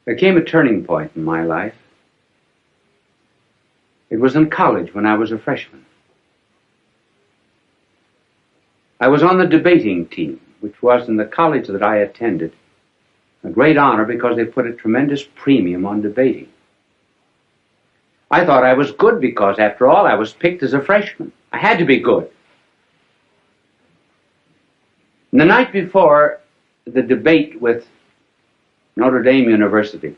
A: There came a turning point in my life. It was in college when I was a freshman. I was on the debating team, which was in the college that I attended a great honor because they put a tremendous premium on debating. I thought I was good because, after all, I was picked as a freshman. I had to be good. And the night before the debate with Notre Dame University,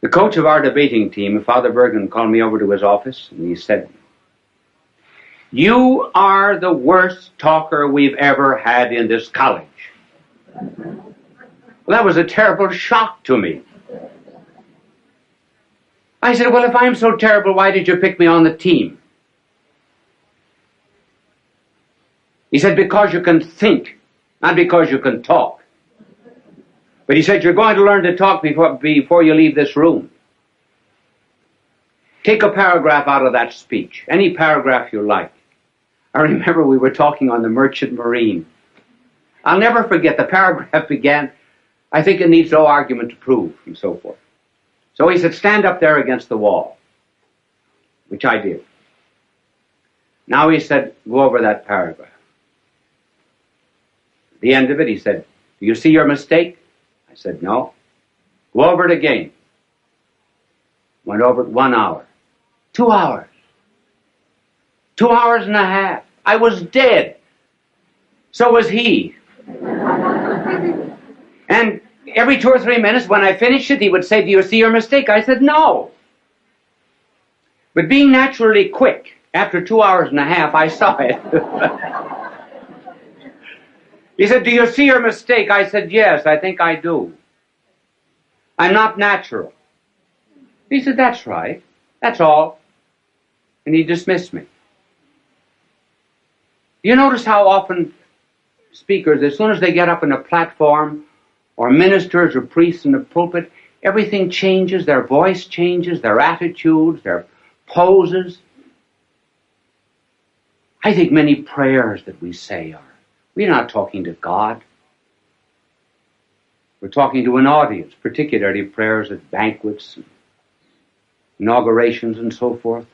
A: the coach of our debating team, Father Bergen, called me over to his office, and he said, "You are the worst talker we've ever had in this college." Well, that was a terrible shock to me. I said, "Well, if I'm so terrible, why did you pick me on the team?" He said, "Because you can think, not because you can talk." But he said, "You're going to learn to talk before you leave this room. Take a paragraph out of that speech, any paragraph you like." I remember we were talking on the Merchant Marine. I'll never forget, the paragraph began, "I think it needs no argument to prove," and so forth. So he said, "Stand up there against the wall," which I did. Now he said, "Go over that paragraph." At the end of it, he said, "Do you see your mistake?" I said, "No." "Go over it again." Went over it 1 hour. 2 hours. 2 hours and a half. I was dead. So was he. And every 2 or 3 minutes, when I finished it, he would say, "Do you see your mistake?" I said, "No." But being naturally quick, after 2 hours and a half, I saw it. He said, "Do you see your mistake?" I said, "Yes, I think I do. I'm not natural." He said, "That's right. That's all." And he dismissed me. You notice how often speakers, as soon as they get up on a platform, or ministers or priests in the pulpit, everything changes, their voice changes, their attitudes, their poses. I think many prayers that we say we're not talking to God. We're talking to an audience, particularly prayers at banquets, and inaugurations, and so forth.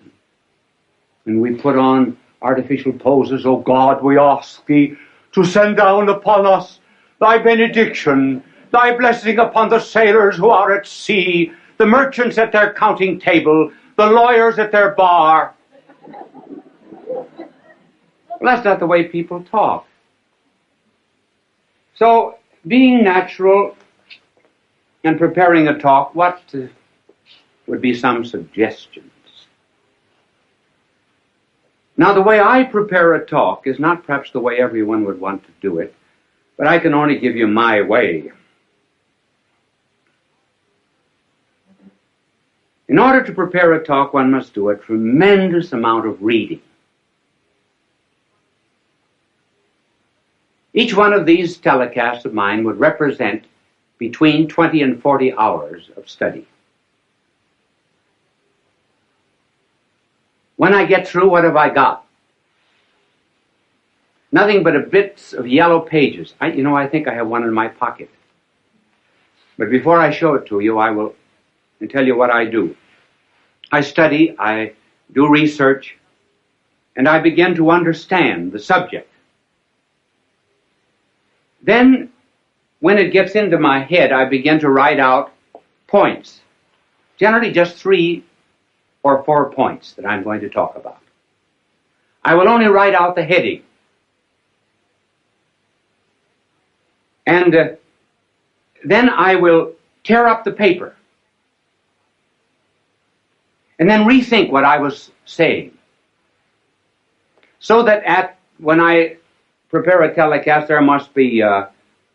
A: And we put on artificial poses. "Oh God, we ask thee to send down upon us thy benediction, thy blessing upon the sailors who are at sea, the merchants at their counting table, the lawyers at their bar." Well, that's not the way people talk. So, being natural and preparing a talk, what would be some suggestions? Now, the way I prepare a talk is not perhaps the way everyone would want to do it, but I can only give you my way. In order to prepare a talk, one must do a tremendous amount of reading. Each one of these telecasts of mine would represent between 20 and 40 hours of study. When I get through, what have I got? Nothing but a bits of yellow pages. I think I have one in my pocket. But before I show it to you, I will tell you what I do. I study, I do research, and I begin to understand the subject. Then, when it gets into my head, I begin to write out points. Generally just 3 or 4 points that I'm going to talk about. I will only write out the heading. And then I will tear up the paper and then rethink what I was saying, so that when I prepare a telecast, there must be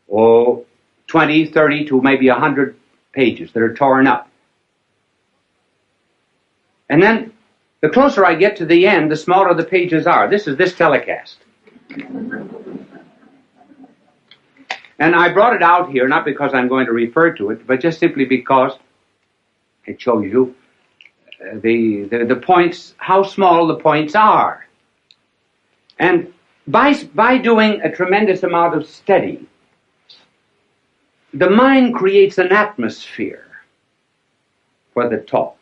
A: 20, 30 to maybe 100 pages that are torn up. And then the closer I get to the end, the smaller the pages are. This is this telecast. And I brought it out here, not because I'm going to refer to it, but just simply because it shows you the points, how small the points are. And by doing a tremendous amount of study, the mind creates an atmosphere for the talk.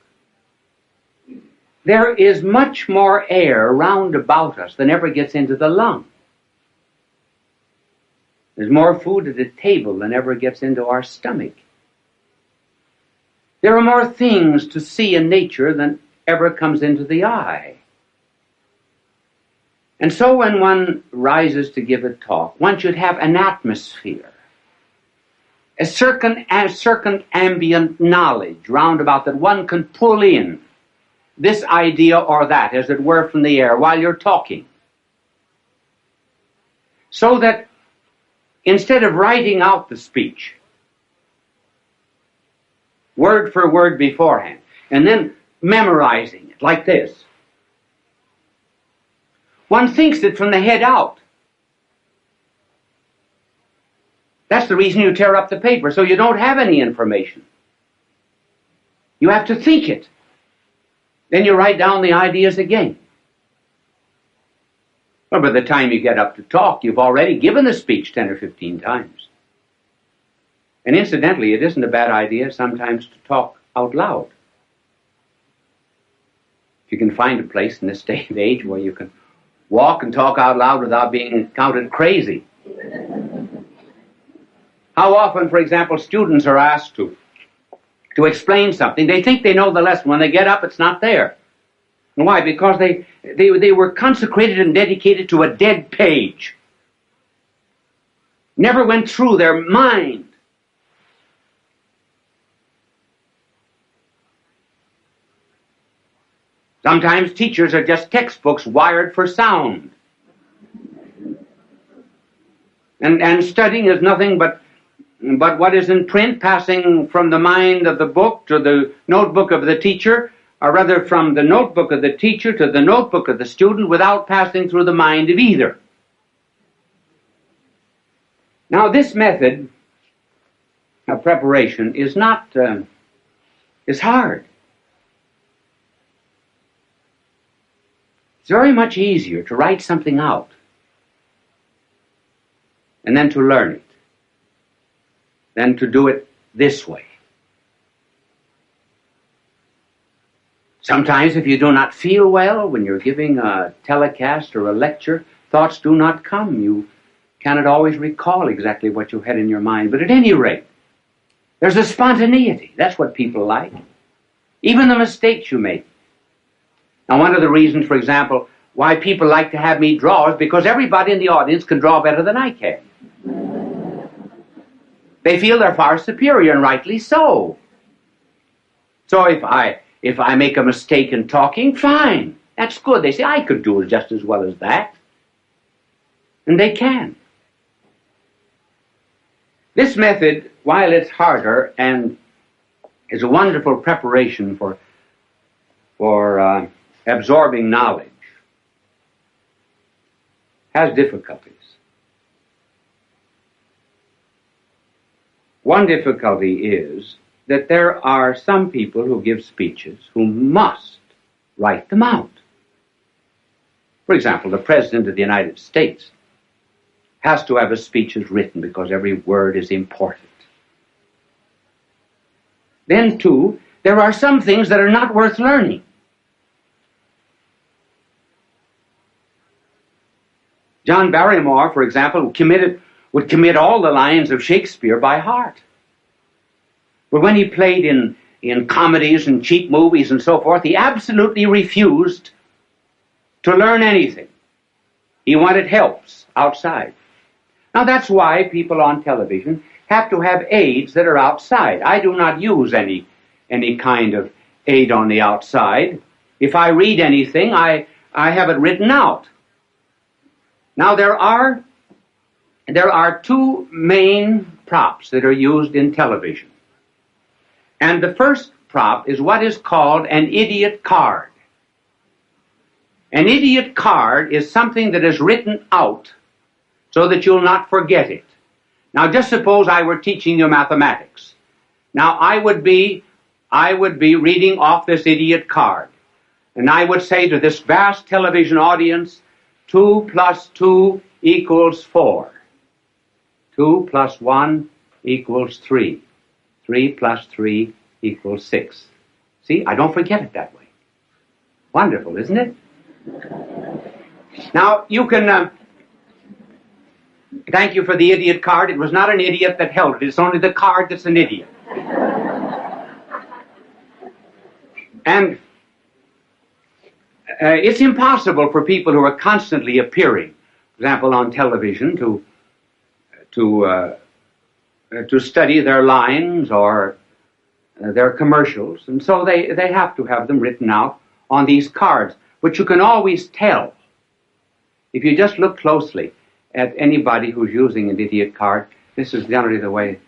A: There is much more air round about us than ever gets into the lung. There's more food at the table than ever gets into our stomach. There are more things to see in nature than ever comes into the eye. And so when one rises to give a talk, one should have an atmosphere, a certain ambient knowledge round about that one can pull in this idea or that, as it were, from the air while you're talking. So that instead of writing out the speech, word for word beforehand, and then memorizing it like this, one thinks it from the head out. That's the reason you tear up the paper, so you don't have any information. You have to think it. Then you write down the ideas again. Well, by the time you get up to talk, you've already given the speech 10 or 15 times. And incidentally, it isn't a bad idea sometimes to talk out loud. If you can find a place in this day and age where you can walk and talk out loud without being counted crazy. How often, for example, students are asked to explain something. They think they know the lesson. When they get up, it's not there. And why? Because they were consecrated and dedicated to a dead page. Never went through their mind. Sometimes teachers are just textbooks wired for sound. And studying is nothing but what is in print, passing from the mind of the book to the notebook of the teacher, or rather from the notebook of the teacher to the notebook of the student, without passing through the mind of either. Now, this method of preparation is hard. It's very much easier to write something out and then to learn it than to do it this way. Sometimes if you do not feel well when you're giving a telecast or a lecture, thoughts do not come. You cannot always recall exactly what you had in your mind. But at any rate, there's a spontaneity. That's what people like. Even the mistakes you make. Now, one of the reasons, for example, why people like to have me draw is because everybody in the audience can draw better than I can. They feel they're far superior, and rightly so. So if I make a mistake in talking, fine. That's good. They say, I could do it just as well as that. And they can. This method, while it's harder and is a wonderful preparation for for absorbing knowledge has difficulties. One difficulty is that there are some people who give speeches who must write them out. For example, the President of the United States has to have his speeches written because every word is important. Then, too, there are some things that are not worth learning. John Barrymore, for example, would commit all the lines of Shakespeare by heart. But when he played in comedies and cheap movies and so forth, he absolutely refused to learn anything. He wanted helps outside. Now that's why people on television have to have aids that are outside. I do not use any kind of aid on the outside. If I read anything, I have it written out. Now there are two main props that are used in television. And the first prop is what is called an idiot card. An idiot card is something that is written out so that you'll not forget it. Now just suppose I were teaching you mathematics. Now I would be reading off this idiot card. And I would say to this vast television audience, 2 plus 2 equals 4. 2 plus 1 equals 3. 3 plus 3 equals 6. See, I don't forget it that way. Wonderful, isn't it? Now, you can... thank you for the idiot card. It was not an idiot that held it. It's only the card that's an idiot. And it's impossible for people who are constantly appearing, for example, on television, to study their lines or their commercials, and so they have to have them written out on these cards. But you can always tell, if you just look closely at anybody who's using an idiot card. This is generally the way.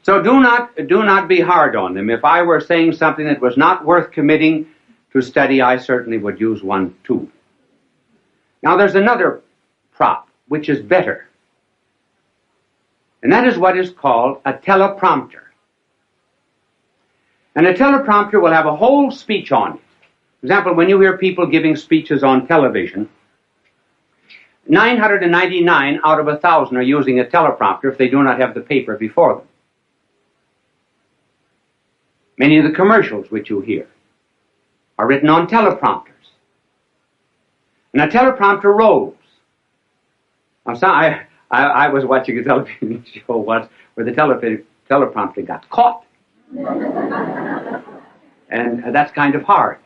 A: So do not be hard on them. If I were saying something that was not worth committing to study, I certainly would use one too. Now there's another prop which is better. And that is what is called a teleprompter. And a teleprompter will have a whole speech on it. For example, when you hear people giving speeches on television, 999 out of 1,000 are using a teleprompter if they do not have the paper before them. Many of the commercials which you hear are written on teleprompters. And a teleprompter rolls. Now, I was watching a television show once where the teleprompter got caught. And that's kind of hard.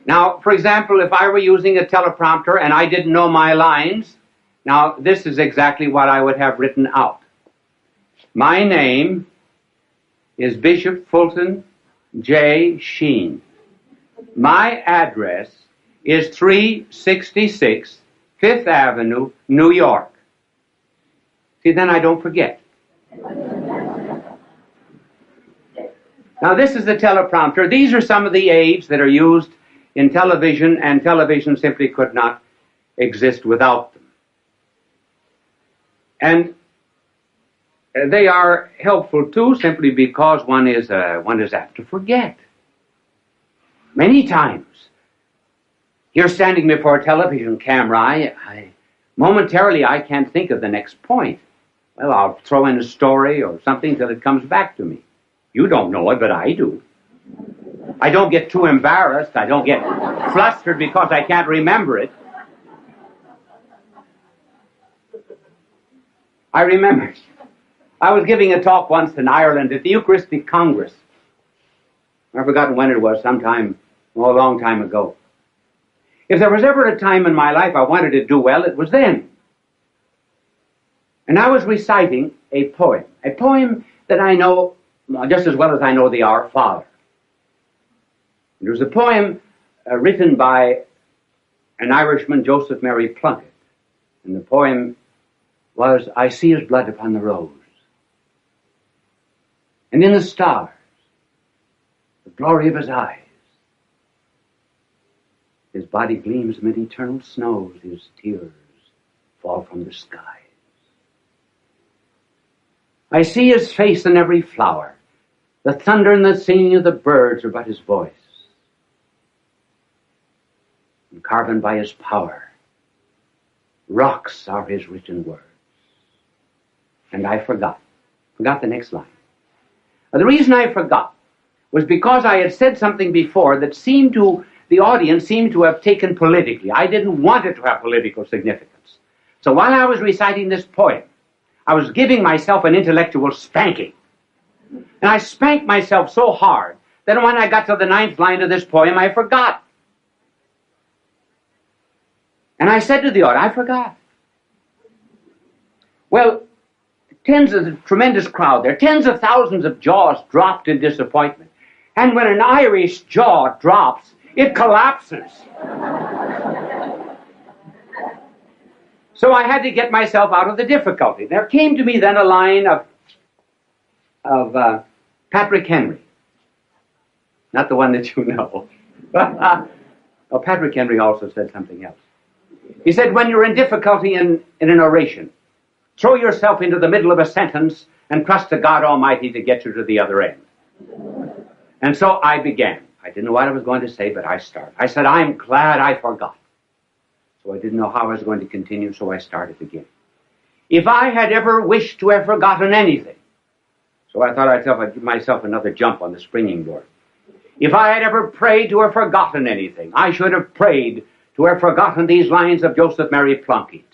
A: Now, for example, if I were using a teleprompter and I didn't know my lines, now this is exactly what I would have written out. My name is Bishop Fulton J. Sheen. My address is 366 Fifth Avenue, New York. See, then I don't forget. Now, this is the teleprompter. These are some of the aids that are used in television, and television simply could not exist without them. And they are helpful, too, simply because one is apt to forget. Many times, you're standing before a television camera, momentarily I can't think of the next point. Well, I'll throw in a story or something till it comes back to me. You don't know it, but I do. I don't get too embarrassed. I don't get flustered because I can't remember it. I remember I was giving a talk once in Ireland at the Eucharistic Congress. I've forgotten when it was, a long time ago. If there was ever a time in my life I wanted to do well, it was then. And I was reciting a poem that I know just as well as I know the Our Father. It was a poem written by an Irishman, Joseph Mary Plunkett. And the poem was, I see his blood upon the rose, and in the stars, the glory of his eyes. His body gleams amid eternal snows, his tears fall from the skies. I see his face in every flower. The thunder and the singing of the birds are but his voice. And carven by his power, rocks are his written words. And I forgot the next line. The reason I forgot was because I had said something before that the audience seemed to have taken politically. I didn't want it to have political significance. So while I was reciting this poem, I was giving myself an intellectual spanking. And I spanked myself so hard that when I got to the 9th line of this poem, I forgot. And I said to the audience, I forgot. Well, a tremendous crowd there, tens of thousands of jaws dropped in disappointment. And when an Irish jaw drops, it collapses. So I had to get myself out of the difficulty. There came to me then a line of Patrick Henry. Not the one that you know. Oh, Patrick Henry also said something else. He said, when you're in difficulty in an oration, throw yourself into the middle of a sentence and trust to God Almighty to get you to the other end. And so I began. I didn't know what I was going to say, but I started. I said, I'm glad I forgot. So I didn't know how I was going to continue, so I started again. If I had ever wished to have forgotten anything, so I thought I'd give myself another jump on the springing board. If I had ever prayed to have forgotten anything, I should have prayed to have forgotten these lines of Joseph Mary Plunkett.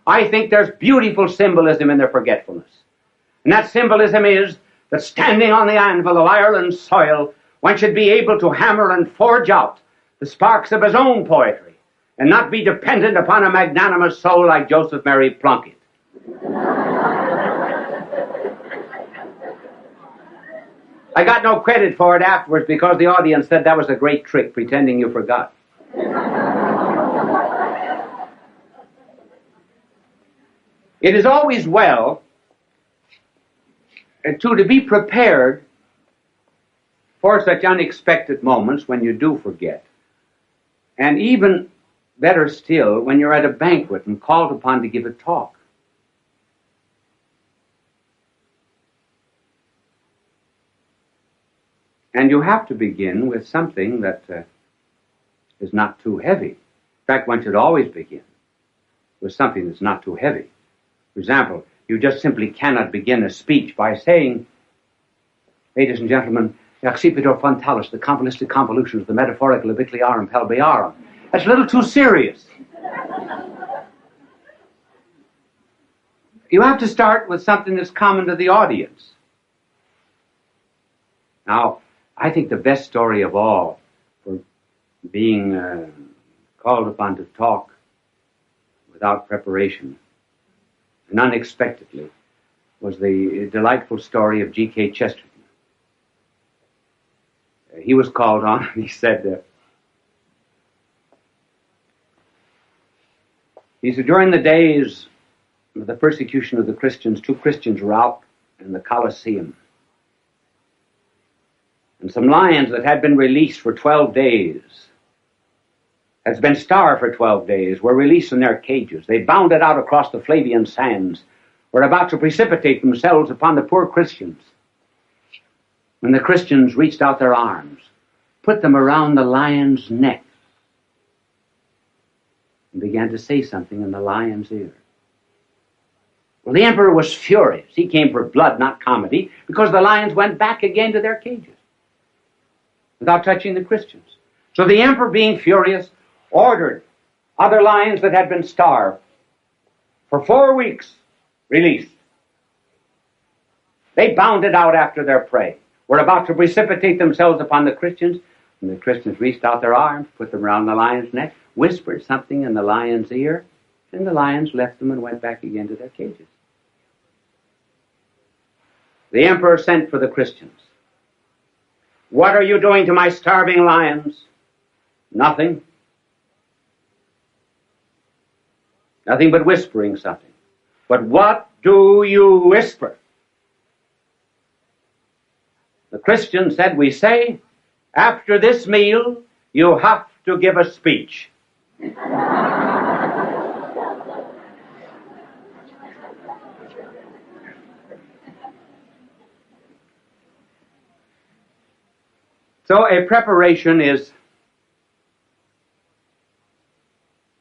A: I think there's beautiful symbolism in their forgetfulness. And that symbolism is that standing on the anvil of Ireland's soil, one should be able to hammer and forge out the sparks of his own poetry and not be dependent upon a magnanimous soul like Joseph Mary Plunkett. I got no credit for it afterwards because the audience said that was a great trick, pretending you forgot. It is always well to be prepared for such unexpected moments when you do forget. And even better still, when you're at a banquet and called upon to give a talk. And you have to begin with something that is not too heavy. In fact, one should always begin with something that's not too heavy. For example, you just simply cannot begin a speech by saying, ladies and gentlemen, accipitur frontalis, the convoluted convolutions, the metaphorical ubiquiliarum pelviarum. That's a little too serious. You have to start with something that's common to the audience. Now, I think the best story of all for being called upon to talk without preparation and unexpectedly was the delightful story of G.K. Chesterton. He was called on and he said, during the days of the persecution of the Christians, 2 Christians were out in the Colosseum. And some lions that had been released for 12 days, had been starved for 12 days, were released from their cages. They bounded out across the Flavian sands, were about to precipitate themselves upon the poor Christians. When the Christians reached out their arms, put them around the lion's neck, and began to say something in the lion's ear. Well, the emperor was furious. He came for blood, not comedy, because the lions went back again to their cages without touching the Christians. So the emperor, being furious, ordered other lions that had been starved for 4 weeks released. They bounded out after their prey, were about to precipitate themselves upon the Christians, and the Christians reached out their arms, put them around the lion's neck, whispered something in the lion's ear, and the lions left them and went back again to their cages. The emperor sent for the Christians. What are you doing to my starving lions? Nothing. Nothing but whispering something. But what do you whisper? The Christian said, we say, after this meal, you have to give a speech. So a preparation is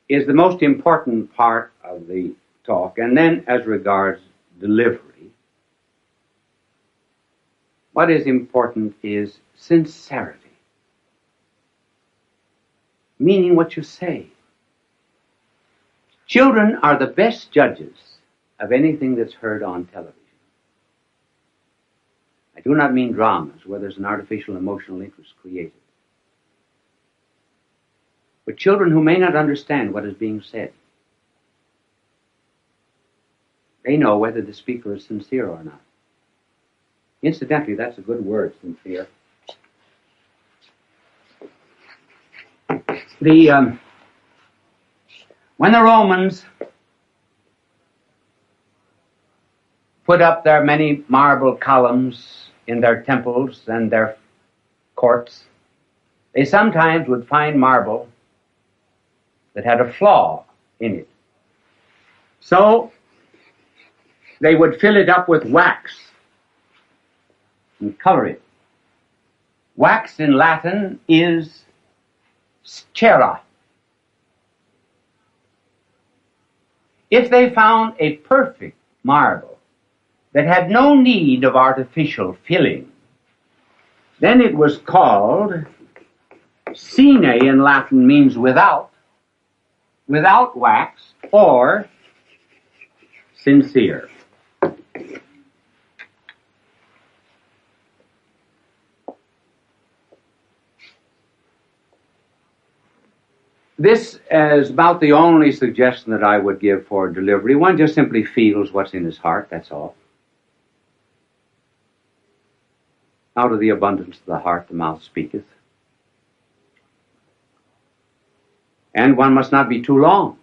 A: the most important part of the talk. And then as regards delivery, what is important is sincerity, meaning what you say. Children are the best judges of anything that's heard on television. I do not mean dramas where there's an artificial emotional interest created. But children who may not understand what is being said, they know whether the speaker is sincere or not. Incidentally, that's a good word, sincere. When the Romans put up their many marble columns in their temples and their courts, they sometimes would find marble that had a flaw in it. So they would fill it up with wax and color it. Wax in Latin is cera. If they found a perfect marble that had no need of artificial filling, then it was called sine in Latin, means without wax, or sincere. This is about the only suggestion that I would give for delivery. One just simply feels what's in his heart, that's all. Out of the abundance of the heart, the mouth speaketh. And one must not be too long.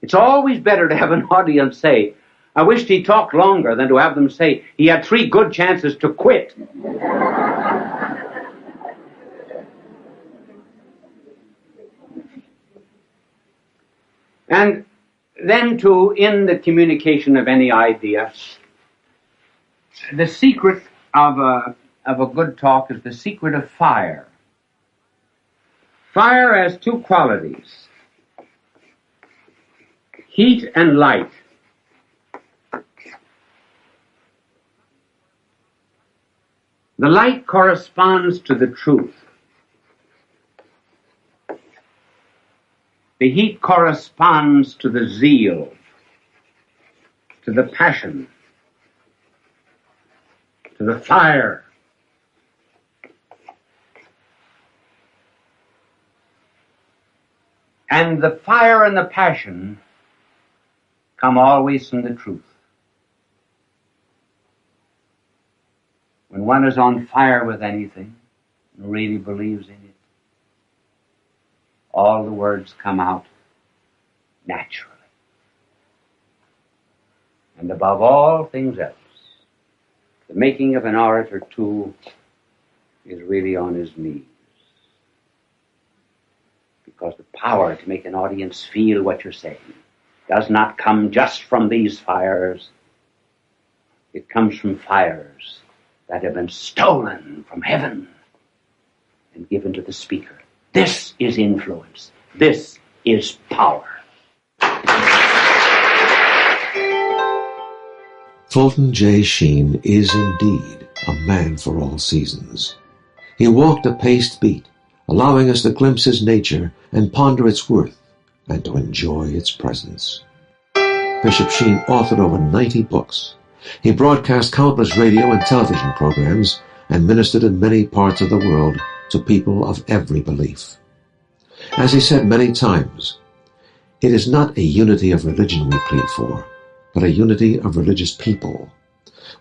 A: It's always better to have an audience say, I wished he talked longer, than to have them say, he had 3 good chances to quit. And then in the communication of any idea, the secret of a good talk is the secret of fire. Fire has 2 qualities, heat and light. The light corresponds to the truth. The heat corresponds to the zeal, to the passion, to the fire. And the fire and the passion come always from the truth. When one is on fire with anything, and really believes in it, all the words come out naturally. And above all things else, the making of an orator, too, is really on his knees. Because the power to make an audience feel what you're saying does not come just from these fires. It comes from fires that have been stolen from heaven and given to the speaker. This is influence. This is power.
B: Fulton J. Sheen is indeed a man for all seasons. He walked a paced beat, allowing us to glimpse his nature and ponder its worth and to enjoy its presence. Bishop Sheen authored over 90 books. He broadcast countless radio and television programs and ministered in many parts of the world to people of every belief. As he said many times, it is not a unity of religion we plead for, but a unity of religious people.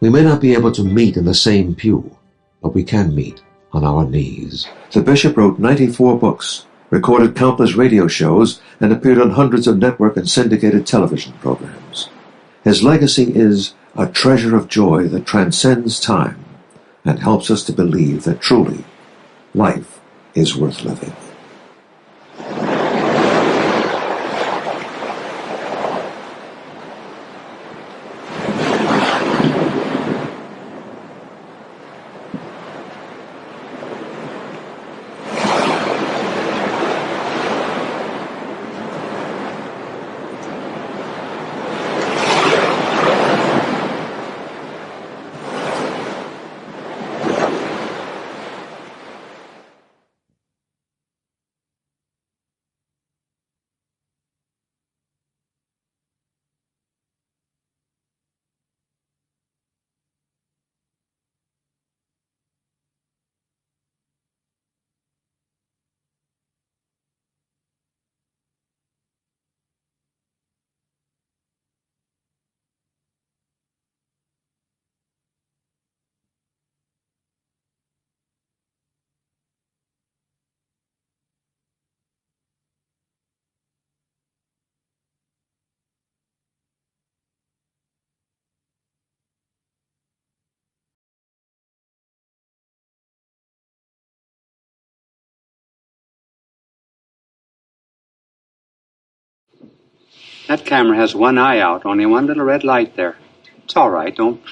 B: We may not be able to meet in the same pew, but we can meet on our knees. The bishop wrote 94 books, recorded countless radio shows, and appeared on hundreds of network and syndicated television programs. His legacy is a treasure of joy that transcends time and helps us to believe that truly life is worth living.
A: That camera has one eye out, only one little red light there. It's all right, don't...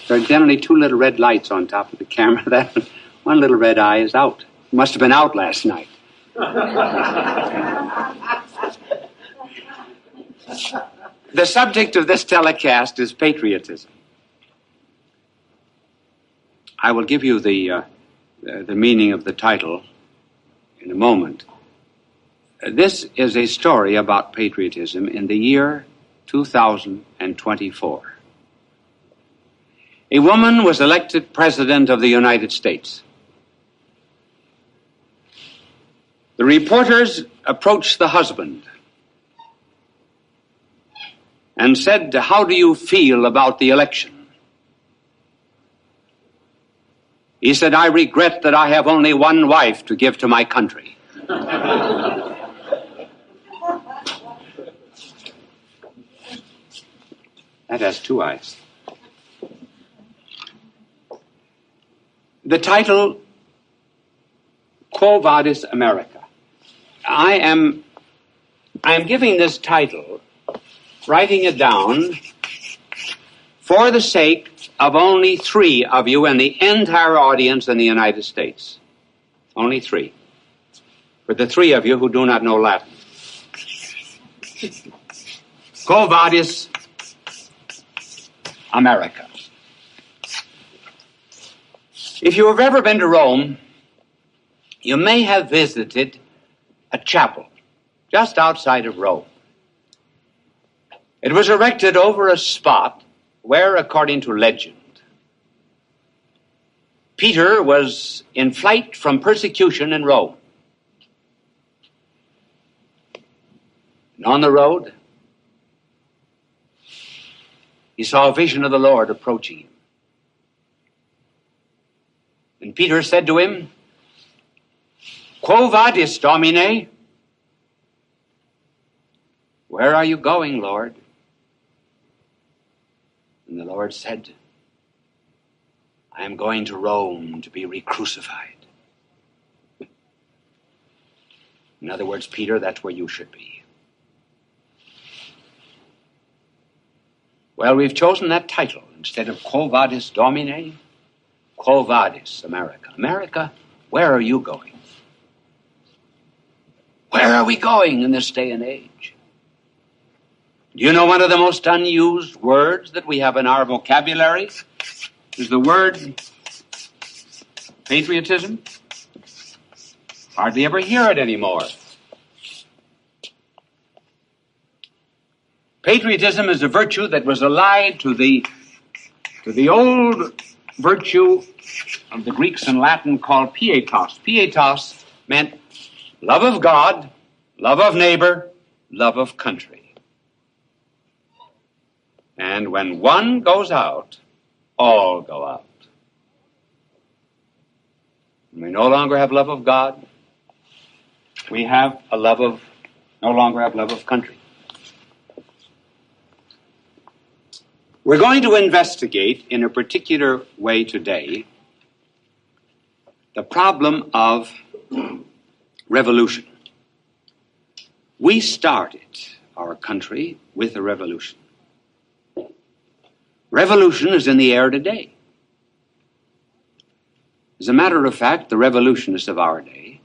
A: There are generally two little red lights on top of the camera. That one little red eye is out. It must have been out last night. The subject of this telecast is patriotism. I will give you the meaning of the title in a moment. This is a story about patriotism in the year 2024. A woman was elected President of the United States. The reporters approached the husband and said, "How do you feel about the election?" He said, "I regret that I have only one wife to give to my country." That has two eyes. The title, Quo Vadis America. I am giving this title, writing it down, for the sake of only 3 of you in the entire audience in the United States. Only 3. For the 3 of you who do not know Latin. Quo Vadis America. If you have ever been to Rome, you may have visited a chapel just outside of Rome. It was erected over a spot where, according to legend, Peter was in flight from persecution in Rome. And on the road, he saw a vision of the Lord approaching him. And Peter said to him, "Quo vadis, Domine?" "Where are you going, Lord?" And the Lord said, "I am going to Rome to be re-crucified." In other words, Peter, that's where you should be. Well, we've chosen that title instead of Quo Vadis Domine, Quo Vadis America. America, where are you going? Where are we going in this day and age? Do you know one of the most unused words that we have in our vocabulary is the word patriotism? Hardly ever hear it anymore. Patriotism is a virtue that was allied to the old virtue of the Greeks and Latin called pietas. Pietas meant love of God, love of neighbor, love of country. And when one goes out, all go out. When we no longer have love of God, we no longer have love of country. We're going to investigate in a particular way today the problem of revolution. We started our country with a revolution. Revolution is in the air today. As a matter of fact, the revolutionists of our day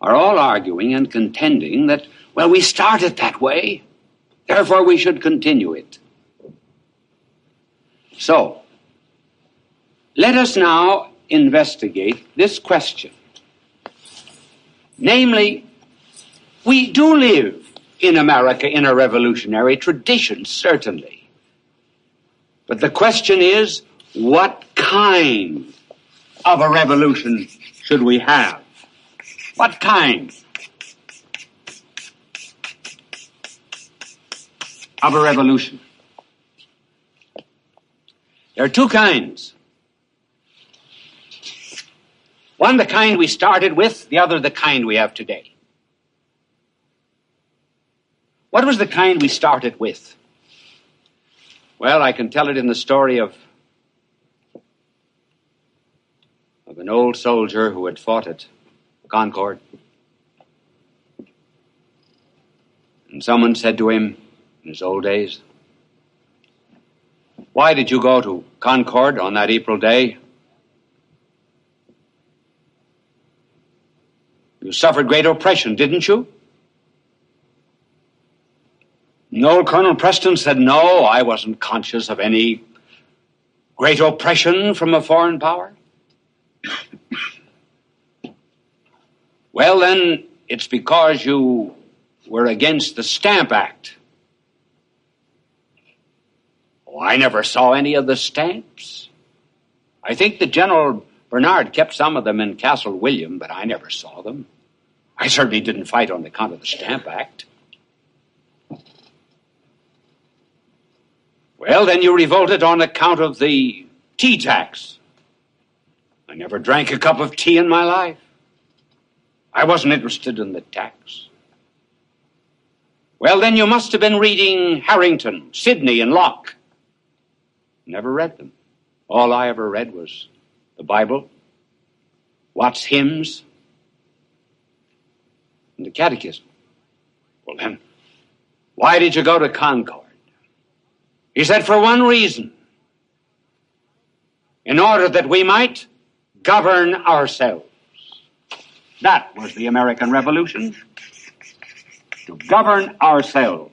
A: are all arguing and contending that, well, we started that way, therefore we should continue it. So, let us now investigate this question. Namely, we do live in America in a revolutionary tradition, certainly. But the question is, what kind of a revolution should we have? What kind of a revolution? There are two kinds. One, the kind we started with, the other, the kind we have today. What was the kind we started with? Well, I can tell it in the story of an old soldier who had fought at Concord. And someone said to him in his old days, "Why did you go to Concord on that April day? You suffered great oppression, didn't you?" And old Colonel Preston said, "No, I wasn't conscious of any great oppression from a foreign power." "Well, then, it's because you were against the Stamp Act." "Oh, I never saw any of the stamps. I think that General Bernard kept some of them in Castle William, but I never saw them. I certainly didn't fight on account of the Stamp Act." "Well, then you revolted on account of the tea tax." "I never drank a cup of tea in my life. I wasn't interested in the tax." "Well, then you must have been reading Harrington, Sidney, and Locke." "Never read them. All I ever read was the Bible, Watts' hymns, and the Catechism." "Well, then, why did you go to Concord?" He said, "For one reason. In order that we might govern ourselves." That was the American Revolution. To govern ourselves.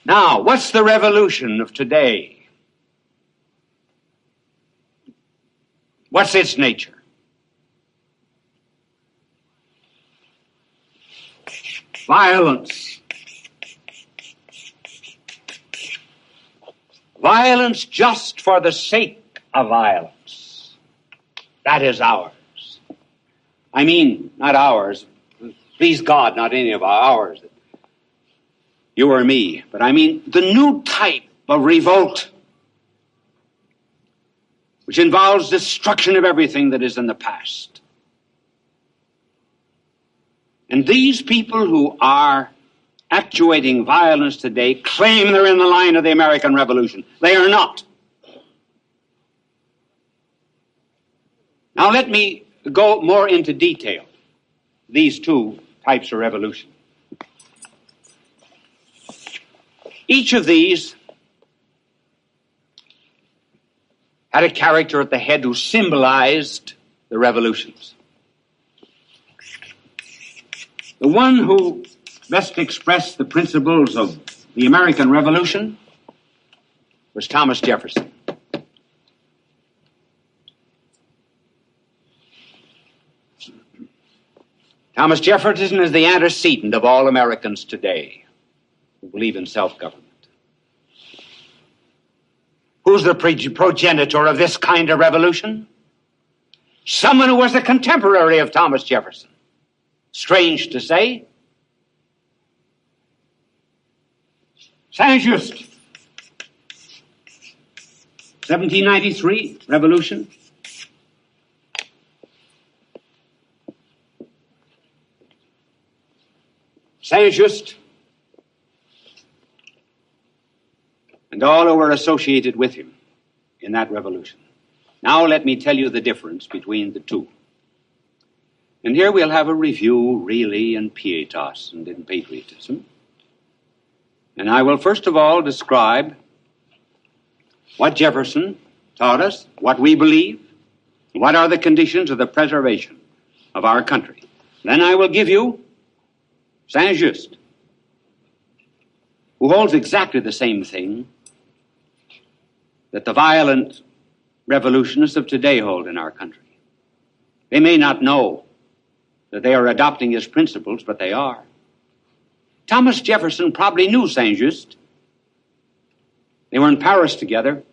A: Now, what's the revolution of today? What's its nature? Violence. Violence just for the sake of violence. That is ours. I mean, not ours. Please God, not any of ours. You or me. But I mean the new type of revolt, which involves destruction of everything that is in the past. And these people who are actuating violence today claim they're in the line of the American Revolution. They are not. Now let me go more into detail. These two types of revolution. Each of these had a character at the head who symbolized the revolutions. The one who best expressed the principles of the American Revolution was Thomas Jefferson. Thomas Jefferson is the antecedent of all Americans today who believe in self-government. Who's the progenitor of this kind of revolution? Someone who was a contemporary of Thomas Jefferson. Strange to say. Saint-Just. 1793 revolution. Saint-Just, and all who were associated with him in that revolution. Now let me tell you the difference between the two. And here we'll have a review really in pietas and in patriotism. And I will first of all describe what Jefferson taught us, what we believe, what are the conditions of the preservation of our country. Then I will give you Saint-Just, who holds exactly the same thing that the violent revolutionists of today hold in our country. They may not know that they are adopting his principles, but they are. Thomas Jefferson probably knew Saint-Just. They were in Paris together.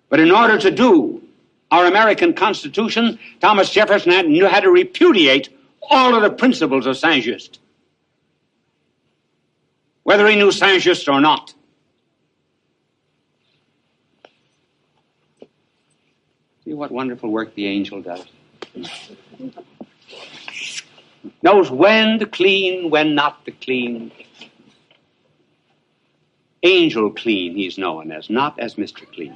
A: But in order to do our American Constitution, Thomas Jefferson had to repudiate all of the principles of Saint-Just, whether he knew Saint-Just or not. See what wonderful work the angel does. Knows when to clean, when not to clean. Angel Clean, he's known as, not as Mr. Clean.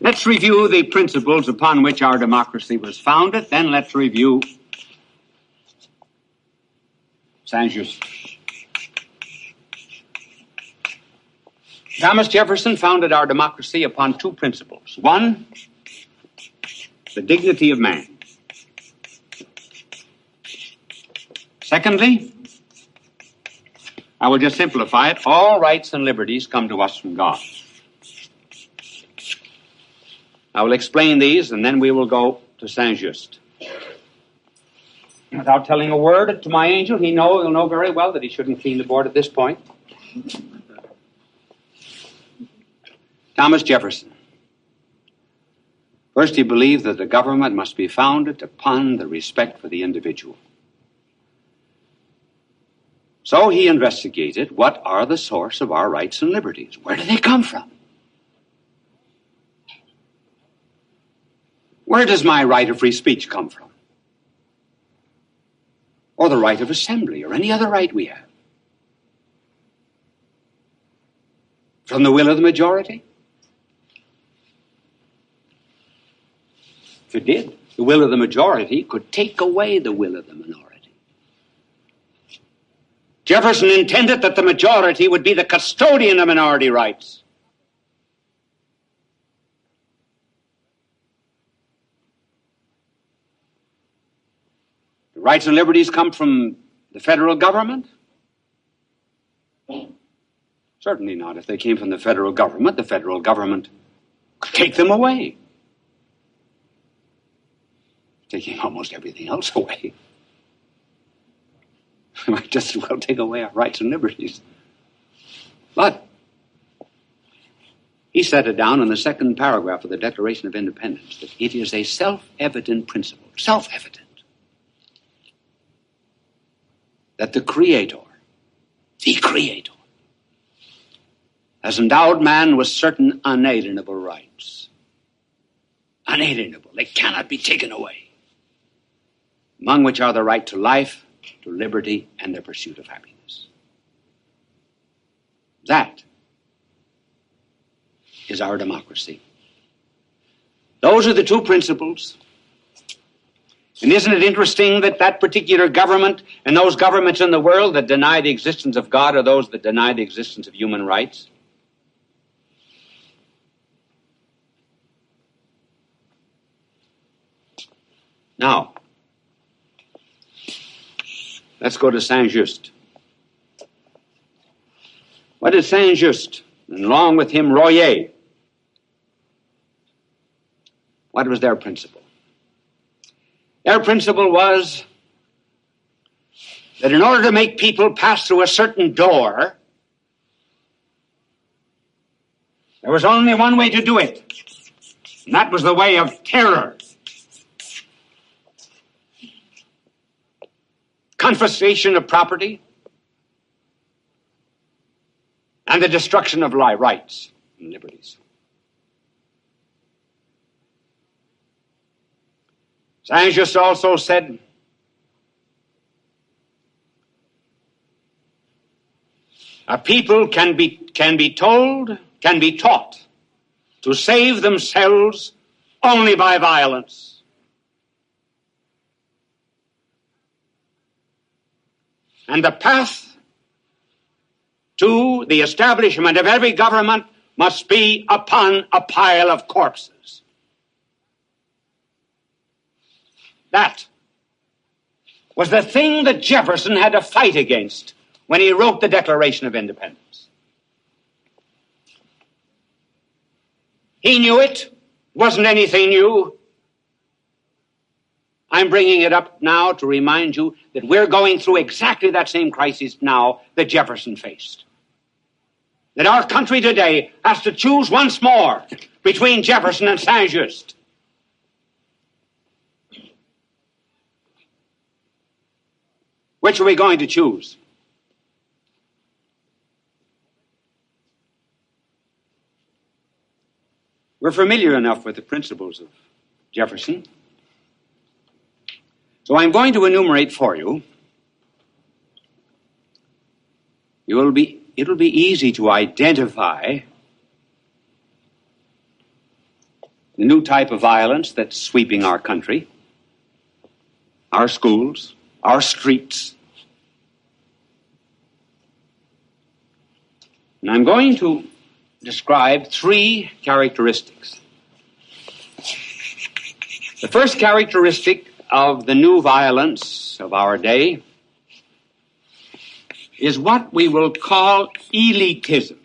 A: Let's review the principles upon which our democracy was founded. Then let's review Saint-Just. Thomas Jefferson founded our democracy upon two principles. One, the dignity of man. Secondly, I will just simplify it, all rights and liberties come to us from God. I will explain these, and then we will go to Saint-Just. Without telling a word to my angel, he'll know very well that he shouldn't clean the board at this point. Thomas Jefferson. First, he believed that the government must be founded upon the respect for the individual. So he investigated what are the source of our rights and liberties. Where do they come from? Where does my right of free speech come from? Or the right of assembly, or any other right we have? From the will of the majority? If it did, the will of the majority could take away the will of the minority. Jefferson intended that the majority would be the custodian of minority rights. The rights and liberties come from the federal government? Certainly not. If they came from the federal government could take them away. Taking almost everything else away. We might just as well take away our rights and liberties. But he set it down in the second paragraph of the Declaration of Independence that it is a self-evident principle, self-evident, that the Creator, has endowed man with certain unalienable rights. Unalienable. They cannot be taken away. Among which are the right to life, to liberty, and the pursuit of happiness. That is our democracy. Those are the two principles. And isn't it interesting that that particular government and those governments in the world that deny the existence of God are those that deny the existence of human rights? Now, let's go to Saint-Just. What is Saint-Just? And along with him, Royer. What was their principle? Their principle was that in order to make people pass through a certain door, there was only one way to do it, and that was the way of terror. Confiscation of property, and the destruction of rights and liberties. Saint-Just also said, a people can be taught to save themselves only by violence. And the path to the establishment of every government must be upon a pile of corpses. That was the thing that Jefferson had to fight against when he wrote the Declaration of Independence. He knew it. Wasn't anything new. I'm bringing it up now to remind you that we're going through exactly that same crisis now that Jefferson faced. That our country today has to choose once more between Jefferson and Saint-Just. Which are we going to choose? We're familiar enough with the principles of Jefferson. So I'm going to enumerate for you. It'll be easy to identify the new type of violence that's sweeping our country, our schools, our streets. And I'm going to describe three characteristics. The first characteristic of the new violence of our day is what we will call elitism.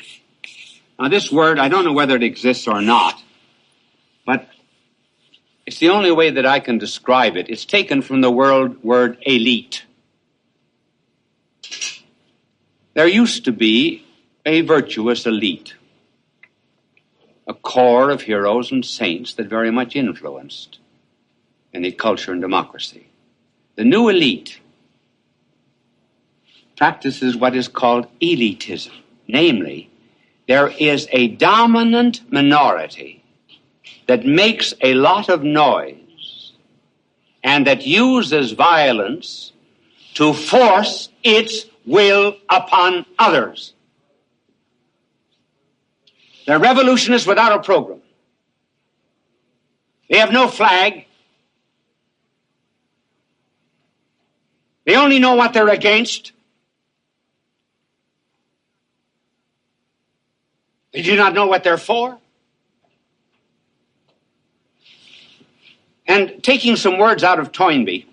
A: Now, this word, I don't know whether it exists or not, but it's the only way that I can describe it. It's taken from the word elite. There used to be a virtuous elite, a core of heroes and saints that very much influenced any culture and democracy. The new elite practices what is called elitism. Namely, there is a dominant minority that makes a lot of noise and that uses violence to force its will upon others. They're revolutionists without a program. They have no flag. They only know what they're against. They do not know what they're for. And taking some words out of Toynbee,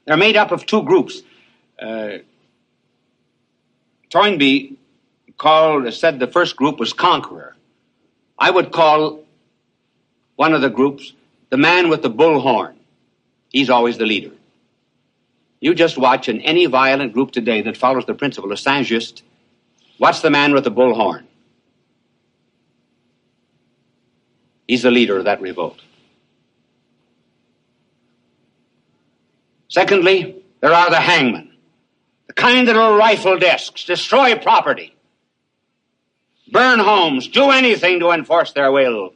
A: they're made up of two groups. Toynbee said the first group was conqueror. I would call one of the groups the man with the bullhorn. He's always the leader. You just watch in any violent group today that follows the principle of Saint-Just, what's the man with the bullhorn? He's the leader of that revolt. Secondly, there are the hangmen, the kind that will rifle desks, destroy property, burn homes, do anything to enforce their will.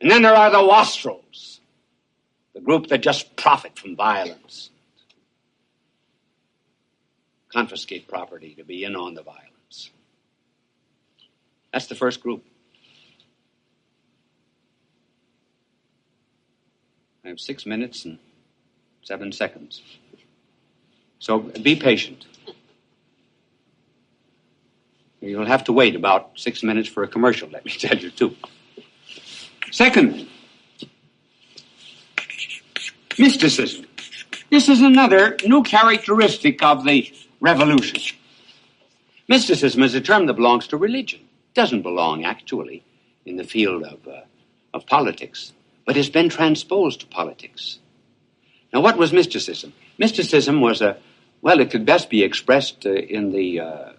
A: And then there are the wastrels, the group that just profit from violence, confiscate property to be in on the violence. That's the first group. I have 6 minutes and 7 seconds. So be patient. You'll have to wait about 6 minutes for a commercial, let me tell you, too. Second, mysticism. This is another new characteristic of the revolution. Mysticism is a term that belongs to religion. It doesn't belong, actually, in the field of politics, but it's been transposed to politics. Now, what was mysticism? Mysticism was it could best be expressed in the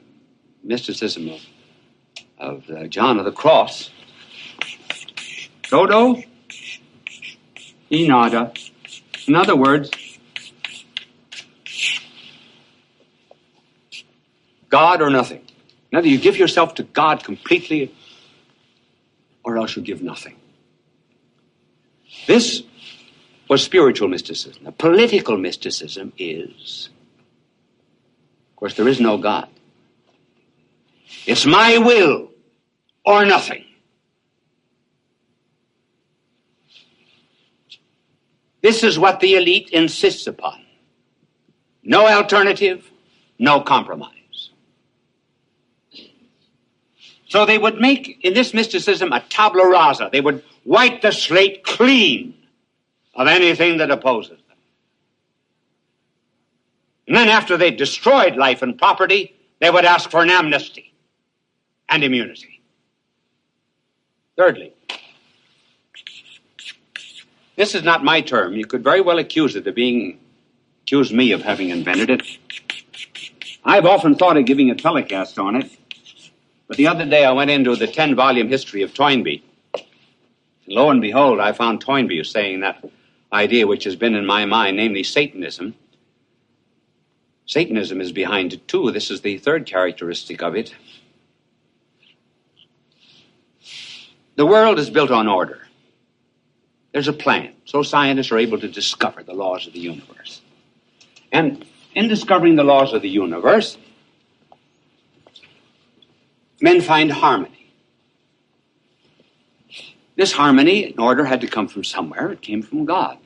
A: mysticism of John of the Cross. Todo y nada. In other words, God or nothing. Now, you give yourself to God completely, or else you give nothing. This was spiritual mysticism. The political mysticism is, of course, there is no God. It's my will or nothing. This is what the elite insists upon. No alternative, no compromise. So they would make, in this mysticism, a tabula rasa. They would wipe the slate clean of anything that opposes them. And then after they destroyed life and property, they would ask for an amnesty and immunity. Thirdly, this is not my term. You could very well accuse me of having invented it. I've often thought of giving a telecast on it, but the other day I went into the 10-volume history of Toynbee. And lo and behold, I found Toynbee saying that idea which has been in my mind, namely Satanism. Satanism is behind it too. This is the third characteristic of it. The world is built on order. There's a plan. So scientists are able to discover the laws of the universe. And in discovering the laws of the universe, men find harmony. This harmony and order had to come from somewhere. It came from God.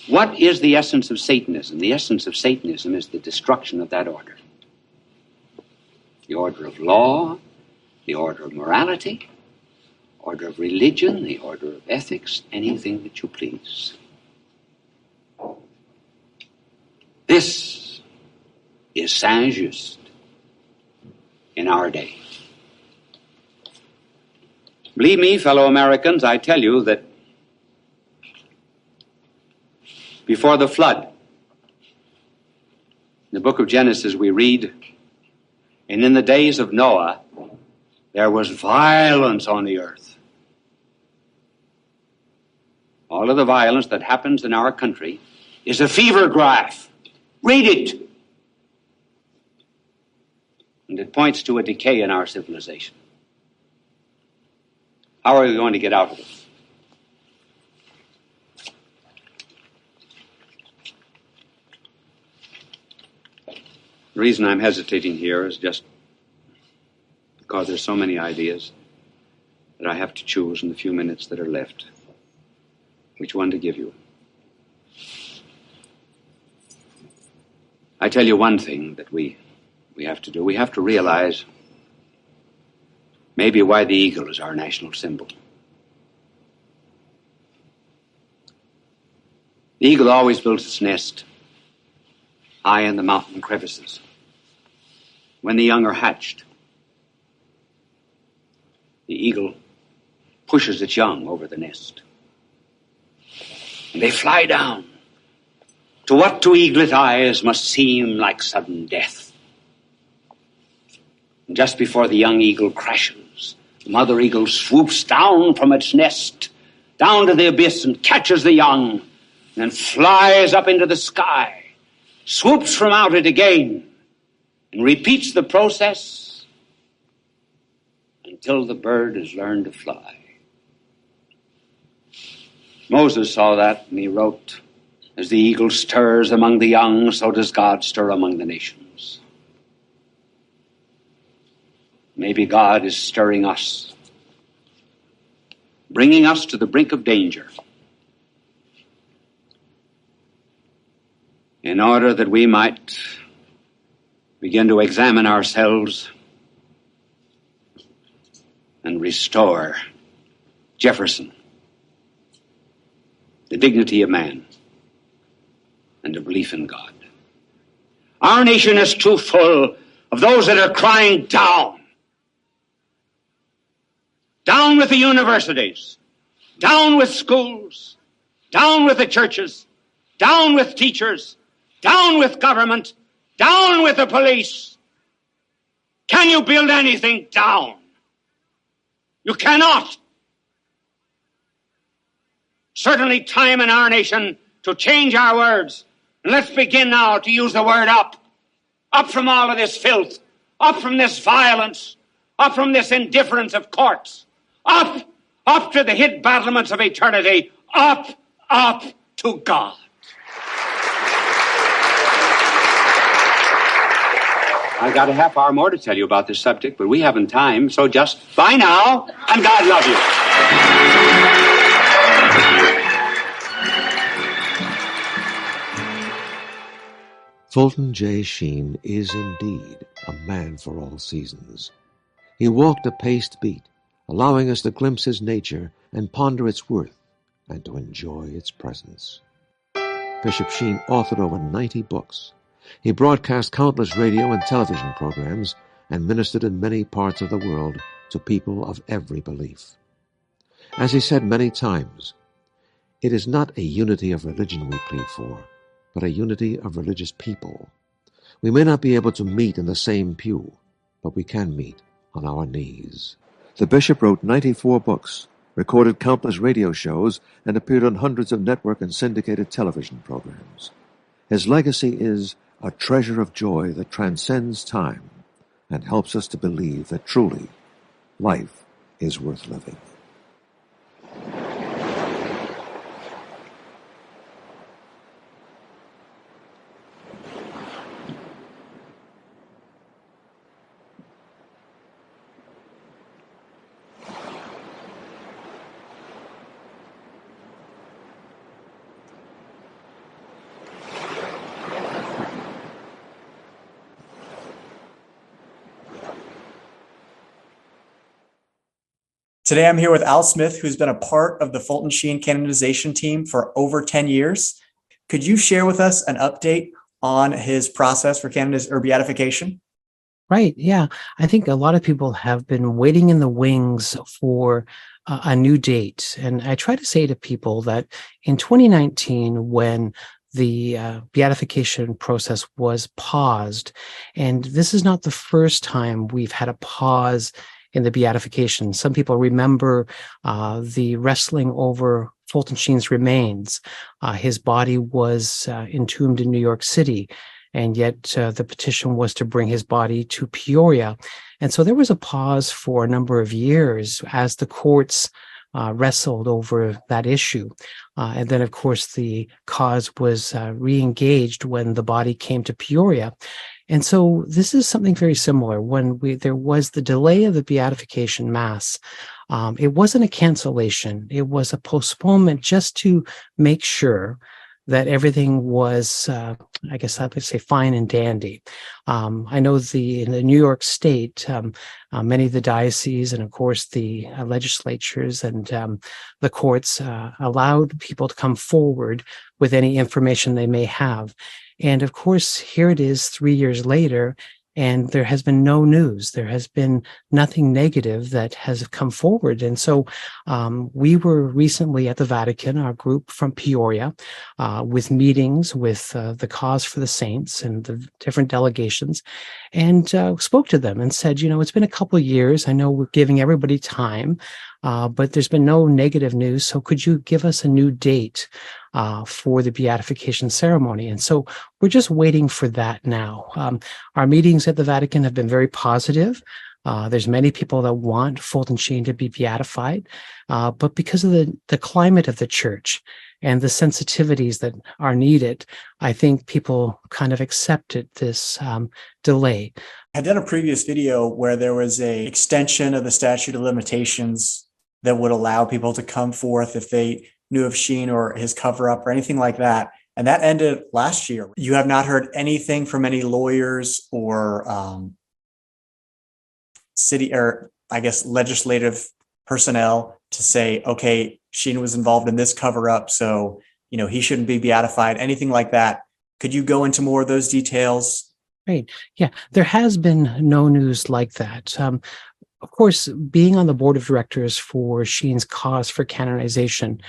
A: What is the essence of Satanism? The essence of Satanism is the destruction of that order. The order of law, the order of morality, order of religion, the order of ethics, anything that you please. This is Saint-Just in our day. Believe me, fellow Americans, I tell you that before the flood, in the book of Genesis we read, and in the days of Noah, there was violence on the earth. All of the violence that happens in our country is a fever graph. Read it. And it points to a decay in our civilization. How are we going to get out of it? The reason I'm hesitating here is just because there's so many ideas that I have to choose in the few minutes that are left which one to give you. I tell you one thing that we have to do. We have to realize maybe why the eagle is our national symbol. The eagle always builds its nest high in the mountain crevices. When the young are hatched, the eagle pushes its young over the nest. And they fly down to what to eaglet eyes must seem like sudden death. And just before the young eagle crashes, the mother eagle swoops down from its nest, down to the abyss, and catches the young, and then flies up into the sky, swoops from out it again, and repeats the process until the bird has learned to fly. Moses saw that, and he wrote, "As the eagle stirs among the young, so does God stir among the nations." Maybe God is stirring us, bringing us to the brink of danger, in order that we might begin to examine ourselves and restore Jefferson, the dignity of man, and a belief in God. Our nation is too full of those that are crying down. Down with the universities, down with schools, down with the churches, down with teachers, down with government, down with the police. Can you build anything down? You cannot. Certainly time in our nation to change our words. And let's begin now to use the word up. Up from all of this filth. Up from this violence. Up from this indifference of courts. Up, up to the hid battlements of eternity, up to God. I got a half hour more to tell you about this subject, but we haven't time, so just bye now, and God love you.
B: Fulton J. Sheen is indeed a man for all seasons. He walked a paced beat, allowing us to glimpse his nature and ponder its worth and to enjoy its presence. Bishop Sheen authored over 90 books. He broadcast countless radio and television programs and ministered in many parts of the world to people of every belief. As he said many times, it is not a unity of religion we plead for, but a unity of religious people. We may not be able to meet in the same pew, but we can meet on our knees. The bishop wrote 94 books, recorded countless radio shows, and appeared on hundreds of network and syndicated television programs. His legacy is a treasure of joy that transcends time and helps us to believe that truly life is worth living.
D: Today, I'm here with Al Smith, who's been a part of the Fulton Sheen canonization team for over 10 years. Could you share with us an update on his process for beatification?
E: Right. Yeah. I think a lot of people have been waiting in the wings for a new date. And I try to say to people that in 2019, when the beatification process was paused, and this is not the first time we've had a pause in the beatification. Some people remember the wrestling over Fulton Sheen's remains. His body was entombed in New York City, and yet the petition was to bring his body to Peoria. And so there was a pause for a number of years as the courts wrestled over that issue. And then, of course, the cause was re-engaged when the body came to Peoria. And so this is something very similar. When there was the delay of the beatification mass, it wasn't a cancellation. It was a postponement just to make sure that everything was, I guess I would say, fine and dandy. I know in the New York State, many of the dioceses and, of course, the legislatures and the courts allowed people to come forward with any information they may have. And of course, here it is 3 years later, and there has been no news. There has been nothing negative that has come forward. And so we were recently at the Vatican, our group from Peoria, with meetings with the Cause for the Saints and the different delegations, and spoke to them and said, it's been a couple of years. I know we're giving everybody time, but there's been no negative news. So could you give us a new date for the beatification ceremony? And so we're just waiting for that now. Our meetings at the Vatican have been very positive. There's many people that want Fulton Sheen to be beatified, but because of the climate of the church and the sensitivities that are needed, I think people kind of accepted this delay.
D: I did a previous video where there was a extension of the statute of limitations that would allow people to come forth if they knew of Sheen or his cover-up or anything like that. And that ended last year. You have not heard anything from any lawyers or city or, I guess, legislative personnel to say, okay, Sheen was involved in this cover-up, so, he shouldn't be beatified, anything like that. Could you go into more of those details?
E: Right. Yeah, there has been no news like that. Of course, being on the board of directors for Sheen's cause for canonization,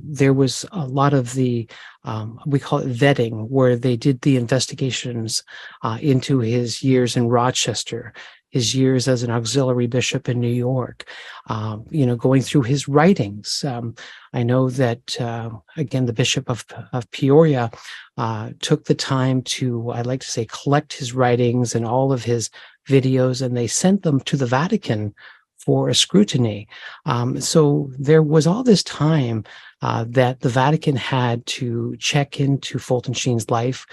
E: there was a lot of the, we call it vetting, where they did the investigations into his years in Rochester, his years as an auxiliary bishop in New York, going through his writings. I know that, again, the Bishop of Peoria took the time to, I'd like to say, collect his writings and all of his videos, and they sent them to the Vatican for a scrutiny. So there was all this time that the Vatican had to check into Fulton Sheen's life.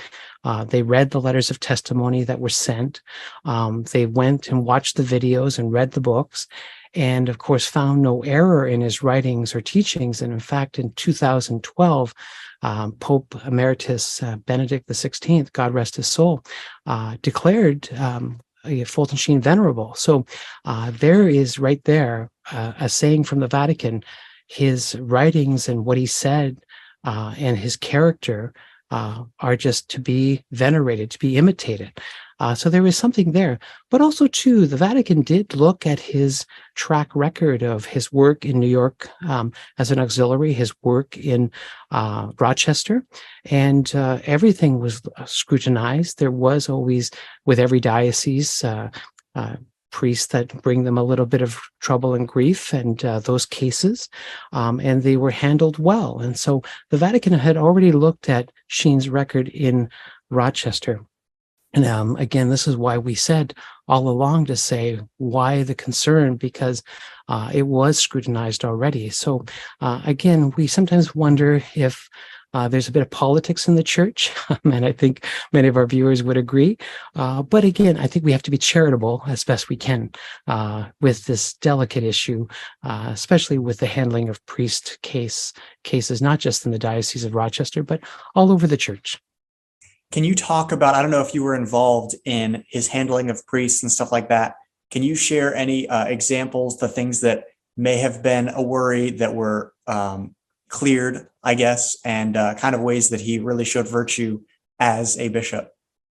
E: They read the letters of testimony that were sent. They went and watched the videos and read the books, and of course found no error in his writings or teachings. And in fact, in 2012, Pope Emeritus Benedict XVI, God rest his soul, declared Fulton Sheen venerable. So there is right there a saying from the Vatican. His writings and what he said and his character are just to be venerated, to be imitated. So there is something there. But also, too, the Vatican did look at his track record of his work in New York as an auxiliary, his work in Rochester, and everything was scrutinized. There was always, with every diocese, priests that bring them a little bit of trouble and grief, and those cases, and they were handled well. And so the Vatican had already looked at Sheen's record in Rochester. And again, this is why we said all along to say, why the concern? Because it was scrutinized already. So again, we sometimes wonder if there's a bit of politics in the church, and I think many of our viewers would agree. But again, I think we have to be charitable as best we can with this delicate issue, especially with the handling of priest cases, not just in the Diocese of Rochester, but all over the church.
D: Can you talk about, I don't know if you were involved in his handling of priests and stuff like that. Can you share any examples, the things that may have been a worry that were cleared, I guess, and kind of ways that he really showed virtue as a bishop?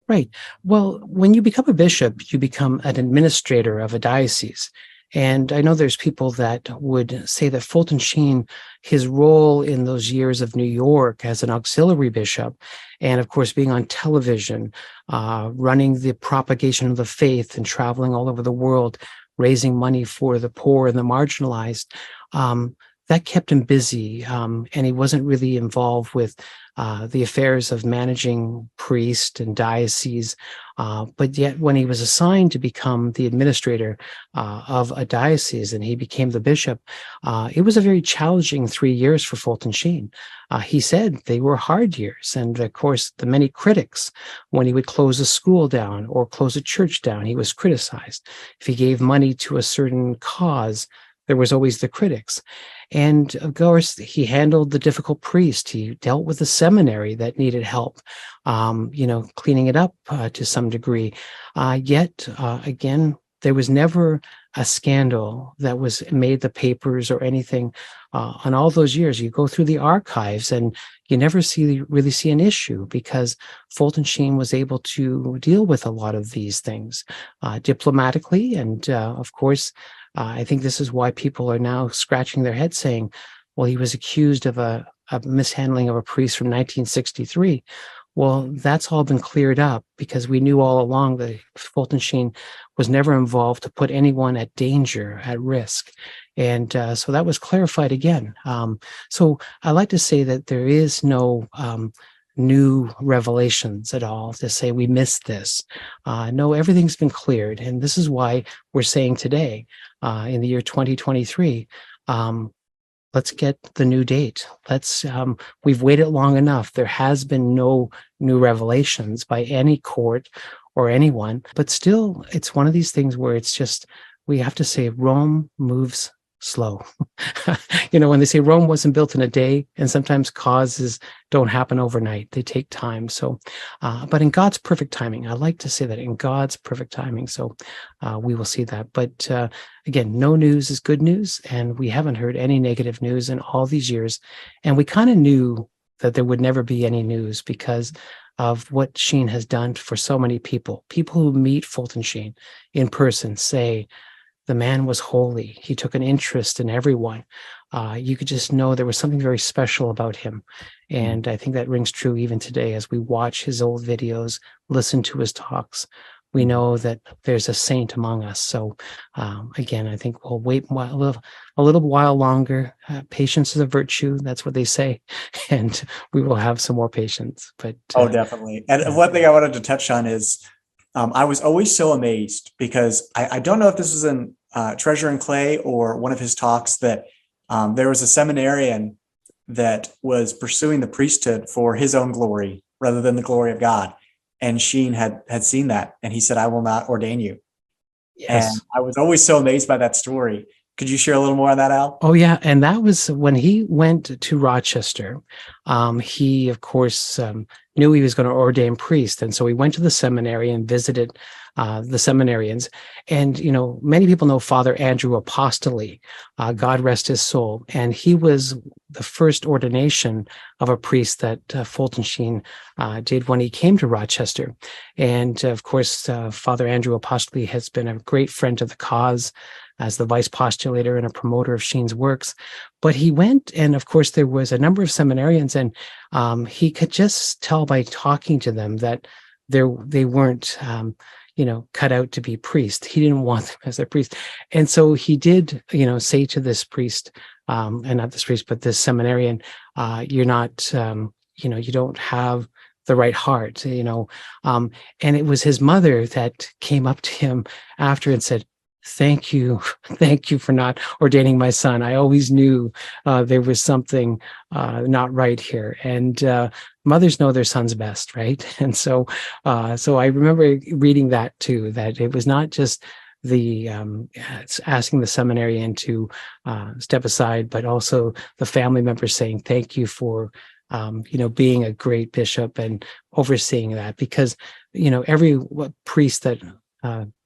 E: Right. Well, when you become a bishop, you become an administrator of a diocese. And I know there's people that would say that Fulton Sheen, his role in those years of New York as an auxiliary bishop, and of course being on television, running the propagation of the faith and traveling all over the world, raising money for the poor and the marginalized, that kept him busy. And he wasn't really involved with the affairs of managing priest and diocese. But yet when he was assigned to become the administrator of a diocese and he became the bishop, it was a very challenging 3 years for Fulton Sheen. He said they were hard years. And of course, the many critics, when he would close a school down or close a church down, he was criticized. If he gave money to a certain cause, there was always the critics. And of course, he handled the difficult priest. He dealt with the seminary that needed help, cleaning it up to some degree. Yet, again, there was never a scandal that was made the papers or anything. On all those years, you go through the archives and you never really see an issue because Fulton Sheen was able to deal with a lot of these things diplomatically. And of course, I think this is why people are now scratching their heads saying, well, he was accused of a mishandling of a priest from 1963. Well, that's all been cleared up because we knew all along that Fulton Sheen was never involved to put anyone at danger, at risk. And so that was clarified again. So I like to say that there is no new revelations at all to say we missed this. No, everything's been cleared. And this is why we're saying today, in the year 2023, let's get the new date. We've waited long enough. There has been no new revelations by any court or anyone, but still it's one of these things where it's just, we have to say Rome moves slow. When they say Rome wasn't built in a day, and sometimes causes don't happen overnight, they take time. So, but in God's perfect timing, I like to say that in God's perfect timing. So we will see that. But again, no news is good news. And we haven't heard any negative news in all these years. And we kind of knew that there would never be any news because of what Sheen has done for so many people. People who meet Fulton Sheen in person say, the man was holy. He took an interest in everyone. You could just know there was something very special about him. And I think that rings true even today as we watch his old videos, listen to his talks. We know that there's a saint among us. So again, I think we'll wait a little while longer. Patience is a virtue. That's what they say. And we will have some more patience. But
D: definitely. And one thing I wanted to touch on is I was always so amazed because I don't know if this was in Treasure and Clay or one of his talks that there was a seminarian that was pursuing the priesthood for his own glory rather than the glory of God. And Sheen had seen that, and he said, "I will not ordain you."
E: Yes.
D: And I was always so amazed by that story. Could you share a little more on that, Al?
E: Oh, yeah. And that was when he went to Rochester. He, of course, knew he was going to ordain priest. And so he went to the seminary and visited the seminarians. And, many people know Father Andrew Apostoli, God rest his soul. And he was the first ordination of a priest that Fulton Sheen did when he came to Rochester. And, of course, Father Andrew Apostoli has been a great friend to the cause as the vice postulator and a promoter of Sheen's works. But he went, and of course, there was a number of seminarians, and he could just tell by talking to them that they weren't, cut out to be priests. He didn't want them as their priest. And so he did, say to this priest, and not this priest, but this seminarian, you're not, you don't have the right heart, and it was his mother that came up to him after and said, thank you for not ordaining my son. I always knew there was something not right here. And mothers know their sons best, right? And so I remember reading that too, that it was not just the asking the seminarian to step aside, but also the family members saying thank you for being a great bishop and overseeing that, because every priest that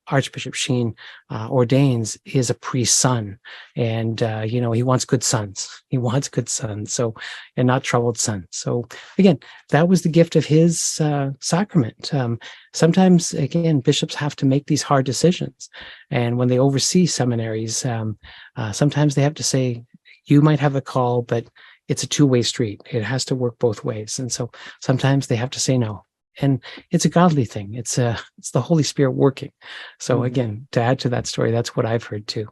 E: Archbishop Sheen ordains is a priest's son, and he wants good sons. He wants good sons, and not troubled sons. So again, that was the gift of his sacrament. Sometimes, again, bishops have to make these hard decisions, and when they oversee seminaries, sometimes they have to say, "You might have a call, but it's a two-way street. It has to work both ways." And so sometimes they have to say no. And it's a godly thing. It's the Holy Spirit working. So again, to add to that story, that's what I've heard too.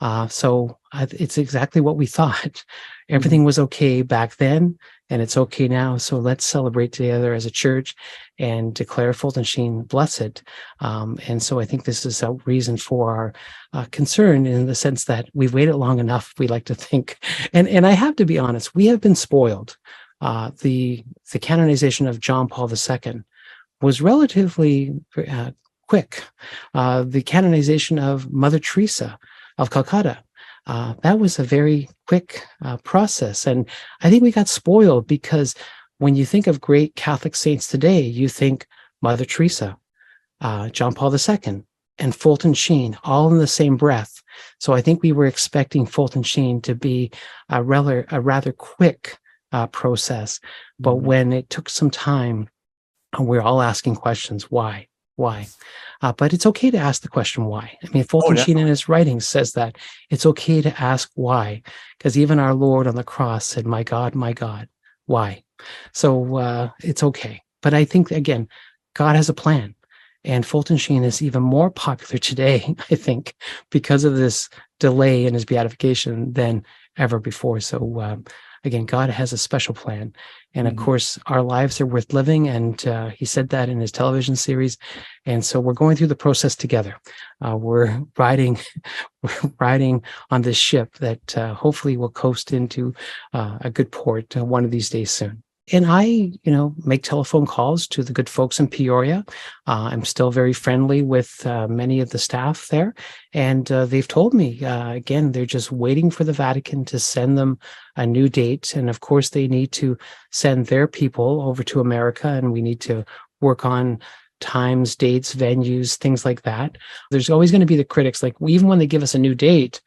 E: It's exactly what we thought. Everything was okay back then, and it's okay now. So let's celebrate together as a church and declare Fulton Sheen blessed. And so I think this is a reason for our concern, in the sense that we've waited long enough, we like to think. And I have to be honest, we have been spoiled. The canonization of John Paul II was relatively quick. The canonization of Mother Teresa of Calcutta, that was a very quick process. And I think we got spoiled, because when you think of great Catholic saints today, you think Mother Teresa, John Paul II, and Fulton Sheen, all in the same breath. So I think we were expecting Fulton Sheen to be a rather quick process, but when it took some time, we're all asking questions. Why? But it's okay to ask the question why. I mean, Fulton Sheen in his writings says that it's okay to ask why, because even our Lord on the cross said, my God, why? So it's okay. But I think, again, God has a plan, and Fulton Sheen is even more popular today, I think, because of this delay in his beatification than ever before. So again, God has a special plan. And of course, our lives are worth living. And he said that in his television series. And so we're going through the process together. We're riding on this ship that hopefully will coast into a good port one of these days soon. And I, make telephone calls to the good folks in Peoria. I'm still very friendly with many of the staff there. And they've told me, again, they're just waiting for the Vatican to send them a new date. And of course, they need to send their people over to America, and we need to work on times, dates, venues, things like that. There's always going to be the critics, like even when they give us a new date,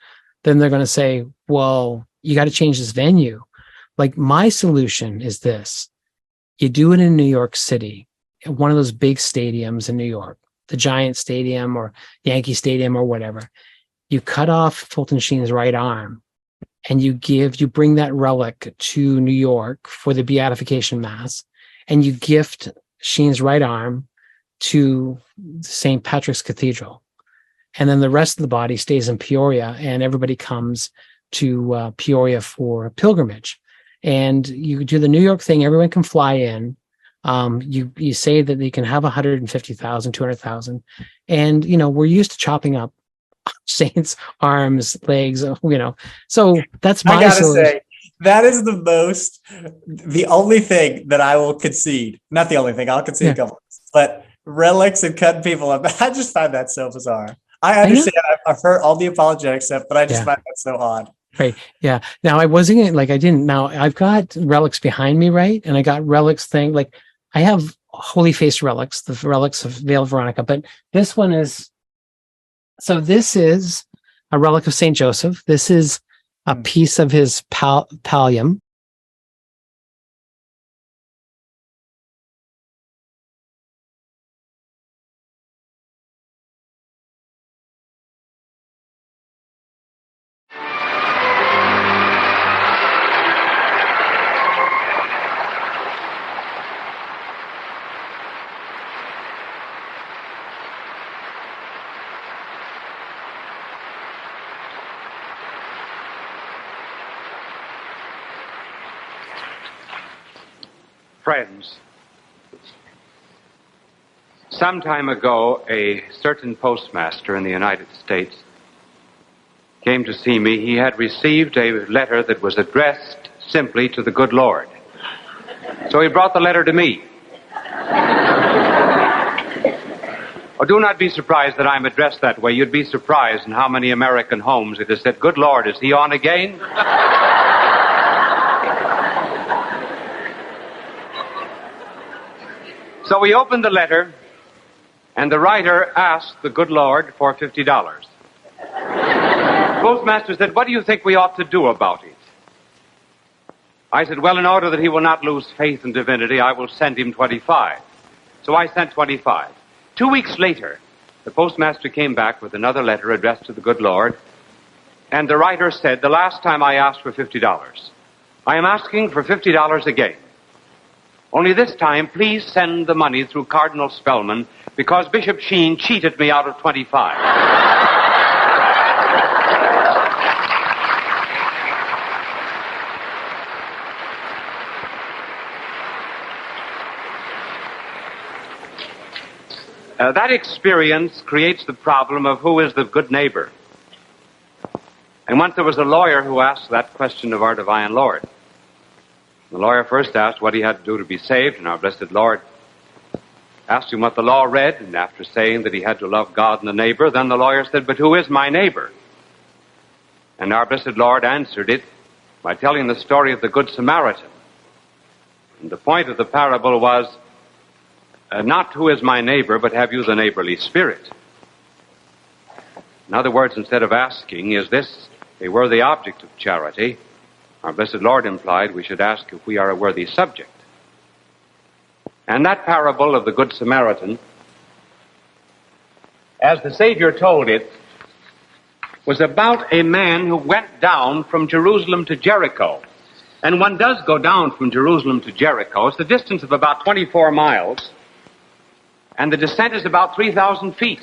E: then they're going to say, well, you got to change this venue. Like, my solution is this: you do it in New York City, at one of those big stadiums in New York, the Giant Stadium or Yankee Stadium or whatever. You cut off Fulton Sheen's right arm, and you bring that relic to New York for the beatification mass, and you gift Sheen's right arm to St. Patrick's Cathedral. And then the rest of the body stays in Peoria, and everybody comes to Peoria for a pilgrimage. And you do the New York thing, everyone can fly in. You say that they can have 150,000, 200,000. And, we're used to chopping up saints' arms, legs, So that's my
D: I gotta
E: solution.
D: say, that is the only thing that I will concede. Not the only thing, I'll concede a couple, but relics and cutting people up. I just find that so bizarre. I understand. I've heard all the apologetic stuff, but I just find that so odd.
E: Right. Yeah. Now I wasn't like, I didn't. Now I've got relics behind me, right? And I got relics thing. Like I have holy face relics, the relics of Veil of Veronica, but this one is, so this is a relic of St. Joseph. This is a piece of his pallium.
A: Friends, some time ago, a certain postmaster in the United States came to see me. He had received a letter that was addressed simply to the good Lord. So he brought the letter to me. Oh, do not be surprised that I'm addressed that way. You'd be surprised in how many American homes it is said, "Good Lord, is he on again?" So we opened the letter, and the writer asked the good Lord for $50. The postmaster said, "What do you think we ought to do about it?" I said, "Well, in order that he will not lose faith in divinity, I will send him 25. So I sent 25. 2 weeks later, the postmaster came back with another letter addressed to the good Lord, and the writer said, "The last time I asked for $50. I am asking for $50 again. Only this time, please send the money through Cardinal Spellman, because Bishop Sheen cheated me out of 25. That experience creates the problem of who is the good neighbor. And once there was a lawyer who asked that question of our divine Lord. The lawyer first asked what he had to do to be saved, and our blessed Lord asked him what the law read, and after saying that he had to love God and the neighbor, then the lawyer said, "But who is my neighbor?" And our blessed Lord answered it by telling the story of the Good Samaritan. And the point of the parable was not who is my neighbor, but have you the neighborly spirit? In other words, instead of asking, is this a worthy object of charity, our blessed Lord implied we should ask if we are a worthy subject. And that parable of the Good Samaritan, as the Savior told it, was about a man who went down from Jerusalem to Jericho. And one does go down from Jerusalem to Jericho. It's the distance of about 24 miles, and the descent is about 3,000 feet.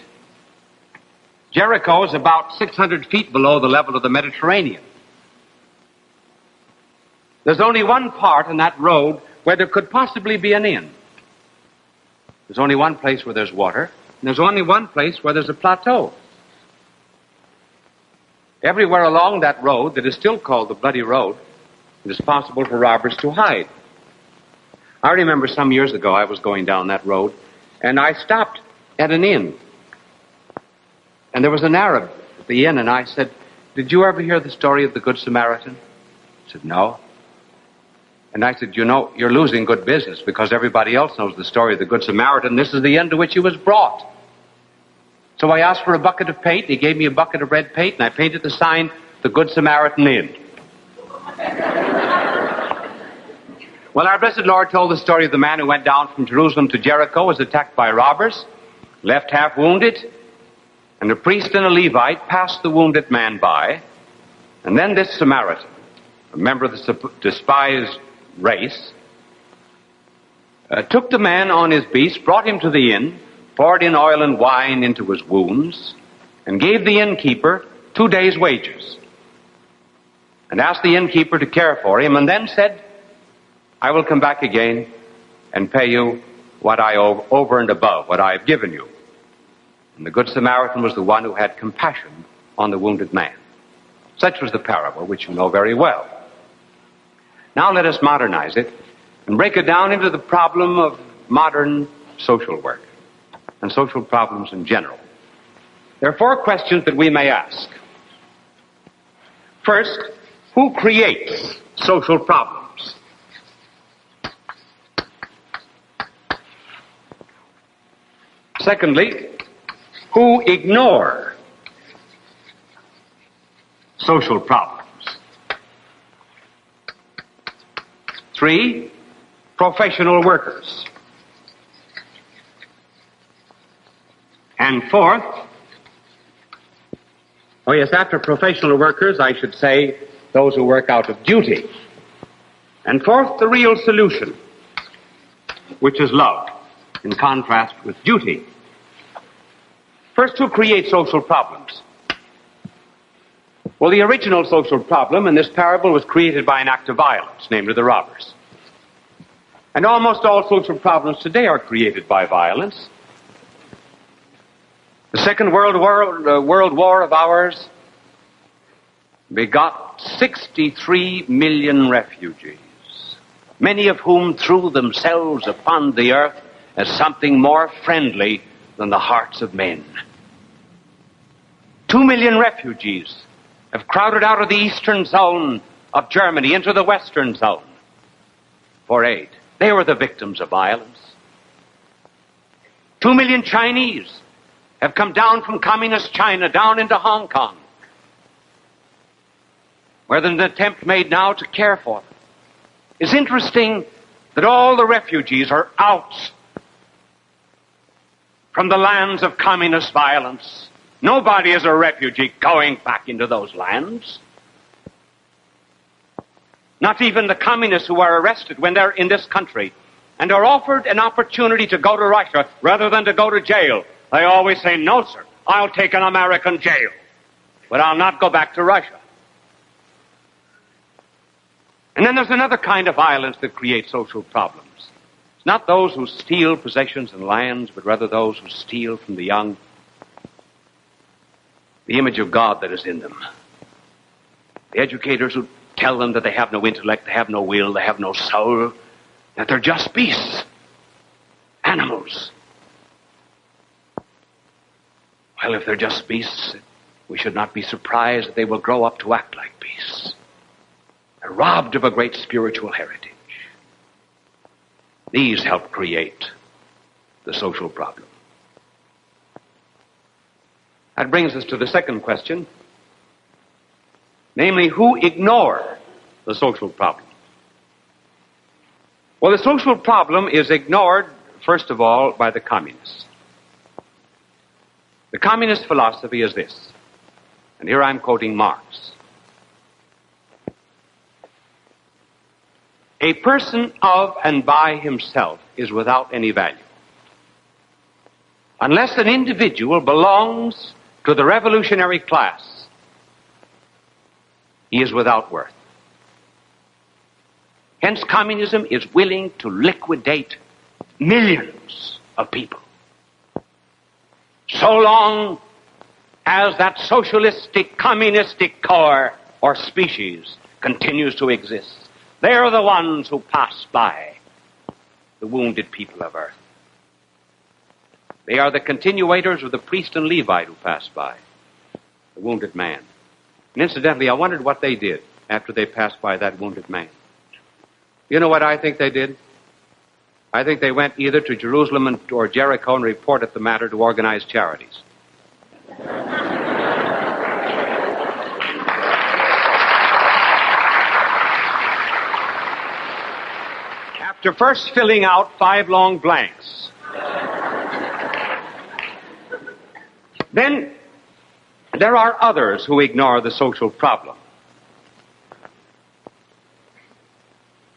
A: Jericho is about 600 feet below the level of the Mediterranean. There's only one part in that road where there could possibly be an inn. There's only one place where there's water, and there's only one place where there's a plateau. Everywhere along that road that is still called the Bloody Road, it is possible for robbers to hide. I remember some years ago I was going down that road, and I stopped at an inn. And there was an Arab at the inn, and I said, "Did you ever hear the story of the Good Samaritan?" He said, "No." And I said, "You know, you're losing good business because everybody else knows the story of the Good Samaritan. This is the inn to which he was brought." So I asked for a bucket of paint. He gave me a bucket of red paint, and I painted the sign, "The Good Samaritan Inn." Well, our blessed Lord told the story of the man who went down from Jerusalem to Jericho, was attacked by robbers, left half wounded, and a priest and a Levite passed the wounded man by, and then this Samaritan, a member of the despised race, took the man on his beast, brought him to the inn, poured in oil and wine into his wounds, and gave the innkeeper 2 days' wages, and asked the innkeeper to care for him, and then said, "I will come back again and pay you what I owe over and above what I have given you." And the Good Samaritan was the one who had compassion on the wounded man. Such was the parable, which you know very well. Now let us modernize it and break it down into the problem of modern social work and social problems in general. There are 4 questions that we may ask. First, who creates social problems? Secondly, who ignore social problems? 3, professional workers. And 4th, after professional workers, I should say those who work out of duty. And 4th, the real solution, which is love, in contrast with duty. First, who creates social problems? Well, the original social problem in this parable was created by an act of violence, namely the robbers. And almost all social problems today are created by violence. The Second World War of ours begot 63 million refugees, many of whom threw themselves upon the earth as something more friendly than the hearts of men. 2 million refugees have crowded out of the eastern zone of Germany into the western zone for aid. They were the victims of violence. 2 million Chinese have come down from communist China down into Hong Kong, where there's an attempt made now to care for them. It's interesting that all the refugees are out from the lands of communist violence. Nobody is a refugee going back into those lands. Not even the communists who are arrested when they're in this country and are offered an opportunity to go to Russia rather than to go to jail. They always say, no, sir, I'll take an American jail, but I'll not go back to Russia. And then there's another kind of violence that creates social problems. It's not those who steal possessions and lands, but rather those who steal from the young the image of God that is in them. The educators who tell them that they have no intellect, they have no will, they have no soul, that they're just beasts, animals. Well, if they're just beasts, we should not be surprised that they will grow up to act like beasts. They're robbed of a great spiritual heritage. These help create the social problem. That brings us to the second question, namely, who ignore the social problem? Well, the social problem is ignored, first of all, by the communists. The communist philosophy is this, and here I'm quoting Marx. A person of and by himself is without any value. Unless an individual belongs to the revolutionary class, he is without worth. Hence, communism is willing to liquidate millions of people. So long as that socialistic, communistic core or species continues to exist, they are the ones who pass by the wounded people of earth. They are the continuators of the priest and Levite who passed by the wounded man. And incidentally, I wondered what they did after they passed by that wounded man. You know what I think they did? I think they went either to Jerusalem or Jericho and reported the matter to organized charities. After first filling out 5 long blanks, then there are others who ignore the social problem.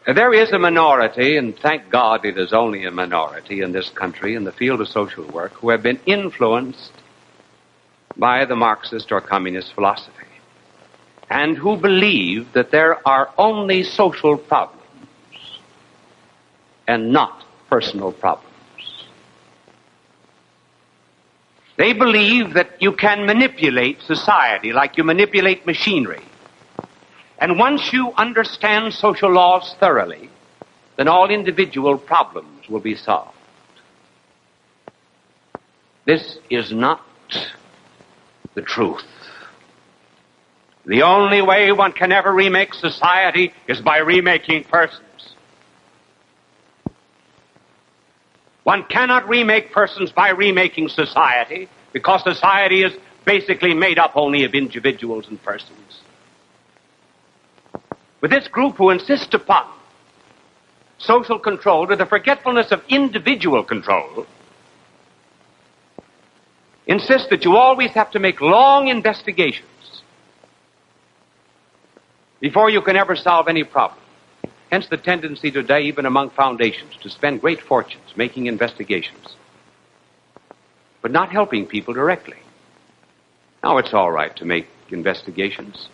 A: There is a minority, and thank God it is only a minority in this country in the field of social work, who have been influenced by the Marxist or communist philosophy, and who believe that there are only social problems and not personal problems. They believe that you can manipulate society like you manipulate machinery. And once you understand social laws thoroughly, then all individual problems will be solved. This is not the truth. The only way one can ever remake society is by remaking persons. One cannot remake persons by remaking society, because society is basically made up only of individuals and persons. With this group who insist upon social control to the forgetfulness of individual control, insist that you always have to make long investigations before you can ever solve any problem. Hence the tendency today, even among foundations, to spend great fortunes making investigations, but not helping people directly. Now, it's all right to make investigations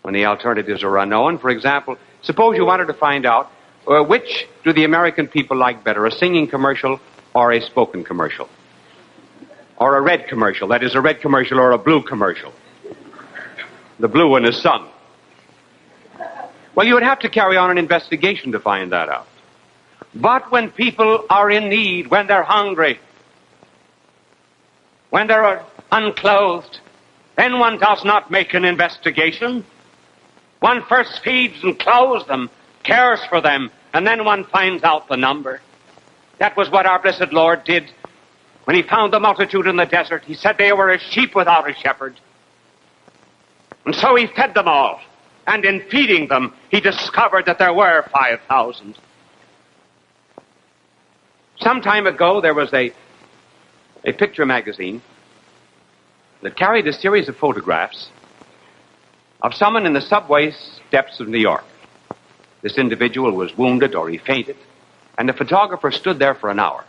A: when the alternatives are unknown. For example, suppose you wanted to find out which do the American people like better, a singing commercial or a spoken commercial? Or a red commercial, that is, a red commercial or a blue commercial. The blue one is sung. Well, you would have to carry on an investigation to find that out. But when people are in need, when they're hungry, when they're unclothed, then one does not make an investigation. One first feeds and clothes them, cares for them, and then one finds out the number. That was what our blessed Lord did when he found the multitude in the desert. He said they were as sheep without a shepherd. And so he fed them all. And in feeding them, he discovered that there were 5,000. Some time ago, there was a picture magazine that carried a series of photographs of someone in the subway steps of New York. This individual was wounded or he fainted, and the photographer stood there for an hour.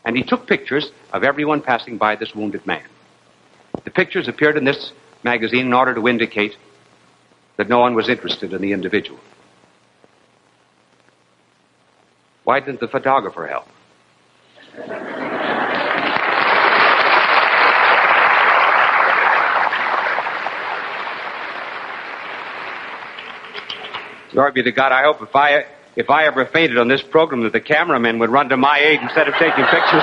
A: And he took pictures of everyone passing by this wounded man. The pictures appeared in this magazine in order to indicate that no one was interested in the individual. Why didn't the photographer help? Glory be to God. I hope if I ever fainted on this program that the cameramen would run to my aid instead of taking pictures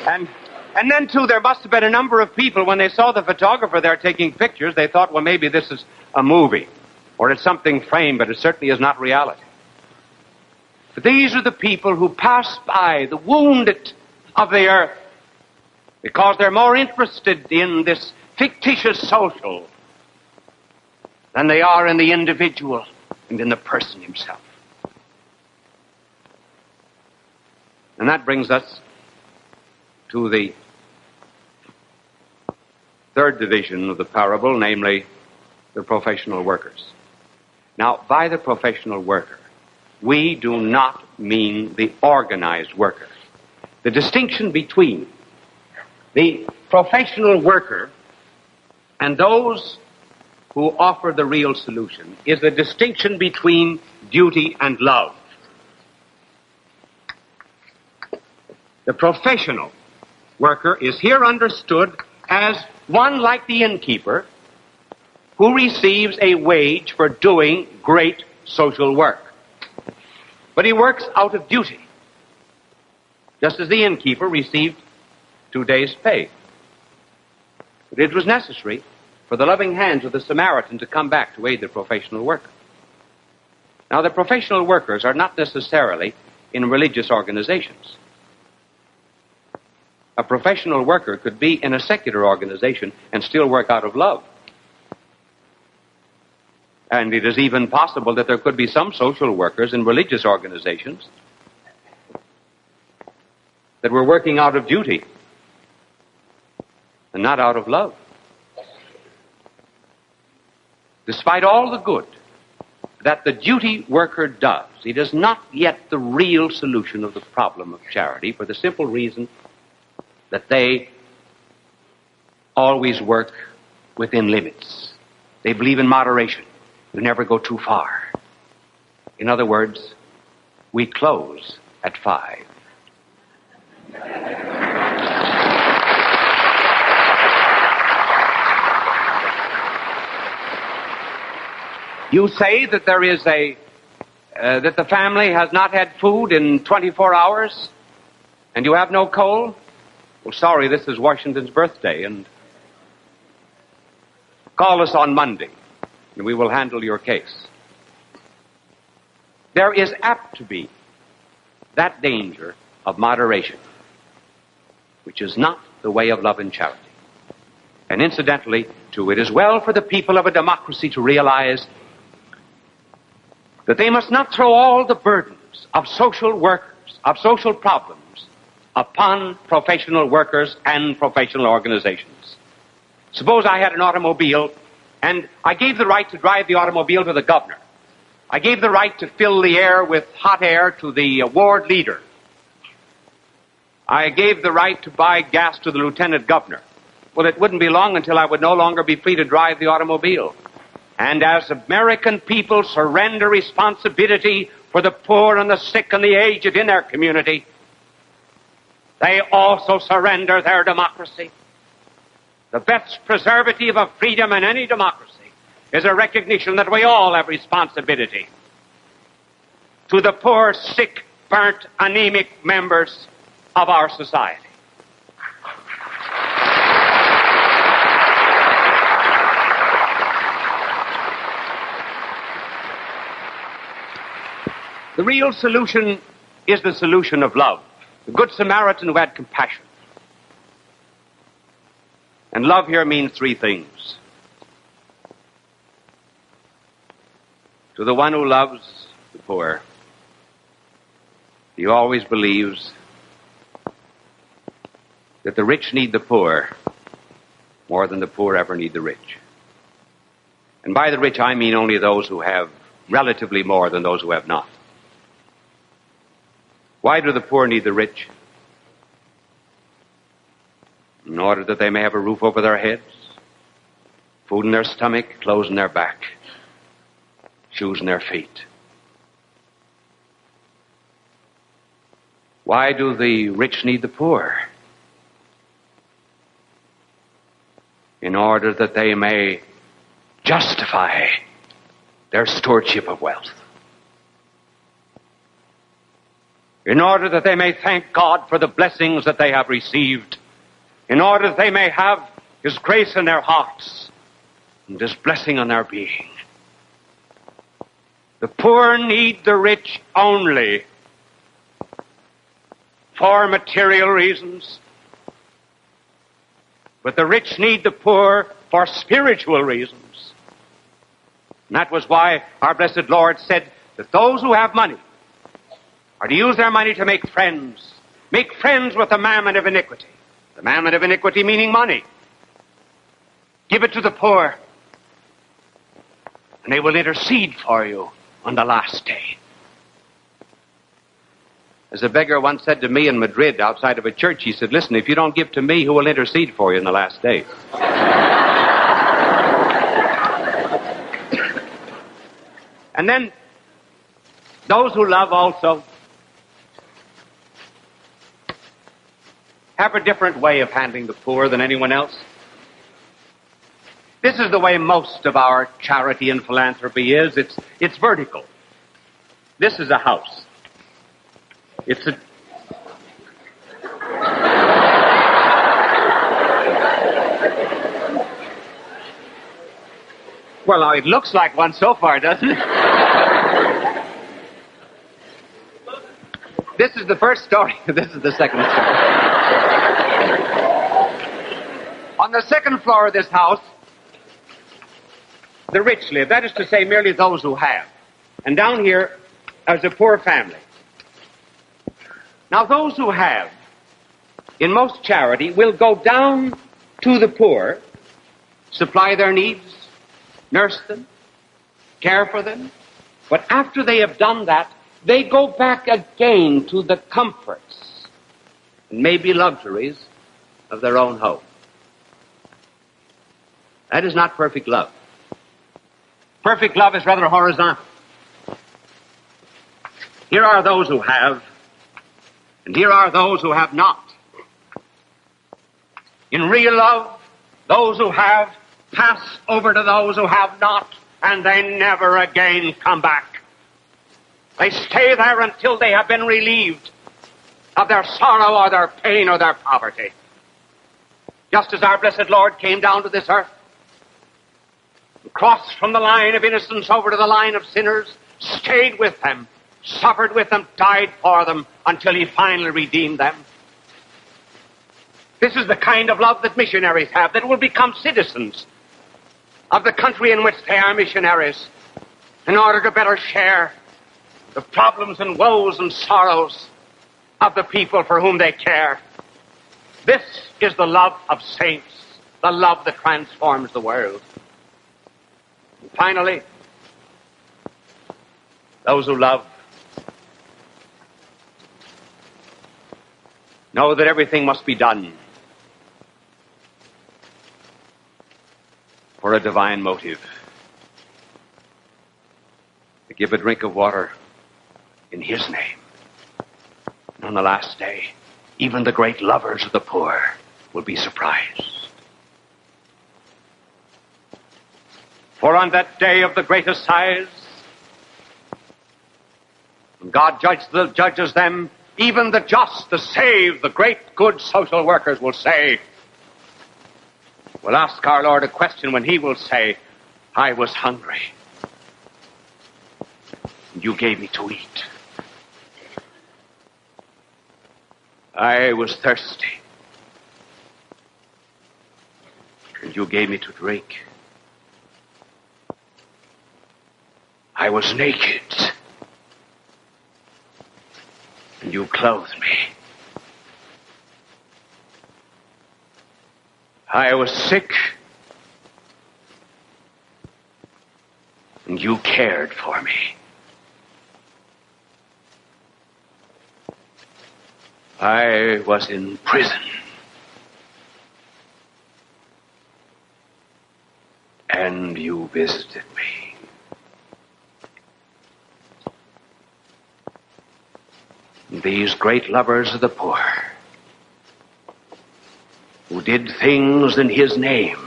A: of me. And then, too, there must have been a number of people, when they saw the photographer there taking pictures, they thought, well, maybe this is a movie, or it's something framed, but it certainly is not reality. But these are the people who pass by the wounded of the earth because they're more interested in this fictitious social than they are in the individual and in the person himself. And that brings us to the third division of the parable, namely the professional workers. Now, by the professional worker, we do not mean the organized worker. The distinction between the professional worker and those who offer the real solution is the distinction between duty and love. The professional worker is here understood as one like the innkeeper who receives a wage for doing great social work. But he works out of duty, just as the innkeeper received 2 days' pay. But it was necessary for the loving hands of the Samaritan to come back to aid the professional worker. Now, the professional workers are not necessarily in religious organizations. A professional worker could be in a secular organization and still work out of love. And it is even possible that there could be some social workers in religious organizations that were working out of duty and not out of love. Despite all the good that the duty worker does, it is not yet the real solution of the problem of charity, for the simple reason that they always work within limits. They believe in moderation. You never go too far. In other words, we close at 5. You say that there is that the family has not had food in 24 hours and you have no coal? Well, sorry, this is Washington's birthday, and call us on Monday and we will handle your case. There is apt to be that danger of moderation, which is not the way of love and charity. And incidentally, too, it is well for the people of a democracy to realize that they must not throw all the burdens of social workers, of social problems, upon professional workers and professional organizations. Suppose I had an automobile, and I gave the right to drive the automobile to the governor. I gave the right to fill the air with hot air to the ward leader. I gave the right to buy gas to the lieutenant governor. Well, it wouldn't be long until I would no longer be free to drive the automobile. And as American people surrender responsibility for the poor and the sick and the aged in their community, they also surrender their democracy. The best preservative of freedom in any democracy is a recognition that we all have responsibility to the poor, sick, burnt, anemic members of our society. The real solution is the solution of love. The Good Samaritan who had compassion. And love here means three things. To the one who loves the poor, he always believes that the rich need the poor more than the poor ever need the rich. And by the rich, I mean only those who have relatively more than those who have not. Why do the poor need the rich? In order that they may have a roof over their heads, food in their stomach, clothes in their back, shoes in their feet. Why do the rich need the poor? In order that they may justify their stewardship of wealth. In order that they may thank God for the blessings that they have received. In order that they may have His grace in their hearts and His blessing on their being. The poor need the rich only for material reasons. But the rich need the poor for spiritual reasons. And that was why our blessed Lord said that those who have money are to use their money to make friends. Make friends with the mammon of iniquity. The mammon of iniquity meaning money. Give it to the poor, and they will intercede for you on the last day. As a beggar once said to me in Madrid outside of a church, he said, listen, if you don't give to me, who will intercede for you in the last day? And then those who love also have a different way of handling the poor than anyone else. This is the way most of our charity and philanthropy is. It's vertical. This is a house. It's a... Well, it looks like one so far, doesn't it? This is the first story. This is the second story. On the second floor of this house, the rich live. That is to say, merely those who have. And down here is a poor family. Now, those who have, in most charity, will go down to the poor, supply their needs, nurse them, care for them. But after they have done that, they go back again to the comforts and maybe luxuries of their own home. That is not perfect love. Perfect love is rather horizontal. Here are those who have, And here are those who have not. In real love, those who have pass over to those who have not, and they never again come back. They stay there until they have been relieved of their sorrow or their pain or their poverty. Just as our blessed Lord came down to this earth, crossed from the line of innocence over to the line of sinners, stayed with them, suffered with them, died for them, until he finally redeemed them. This is the kind of love that missionaries have, that will become citizens of the country in which they are missionaries, in order to better share the problems and woes and sorrows of the people for whom they care. This is the love of saints, the love that transforms the world. And finally, those who love know that everything must be done for a divine motive. To give a drink of water in his name. And on the last day, even the great lovers of the poor will be surprised. For on that day of the great assize, when God judges them, even the just, the saved, the great good social workers will say, will ask our Lord a question when he will say, I was hungry, and you gave me to eat. I was thirsty, and you gave me to drink. I was naked, and you clothed me. I was sick, and you cared for me. I was in prison, and you visited me. These great lovers of the poor, who did things in his name,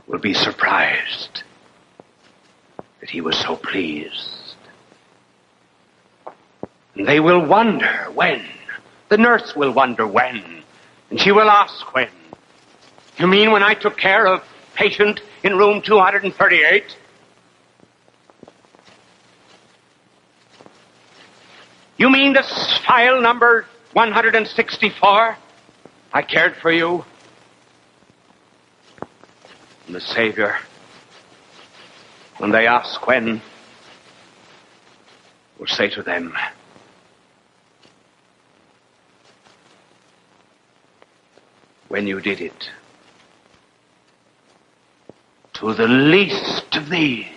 A: will be surprised that he was so pleased. And they will wonder when. The nurse will wonder when. And she will ask when. You mean when I took care of patient in room 238? You mean this file number 164? I cared for you. And the Savior, when they ask when, will say to them, when you did it to the least of these,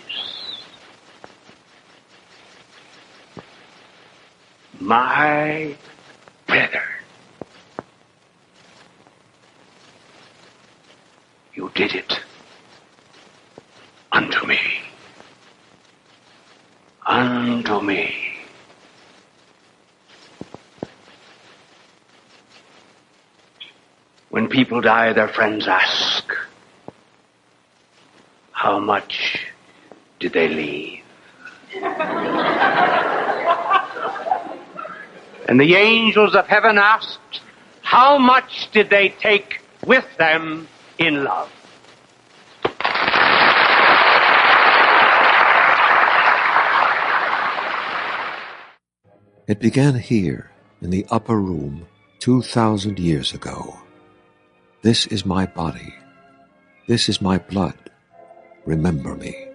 A: my brethren, you did it unto me. Unto me. When people die, their friends ask, how much did they leave? And the angels of heaven asked, how much did they take with them in love?
B: It began here, in the upper room, 2,000 years ago. This is my body. This is my blood. Remember me.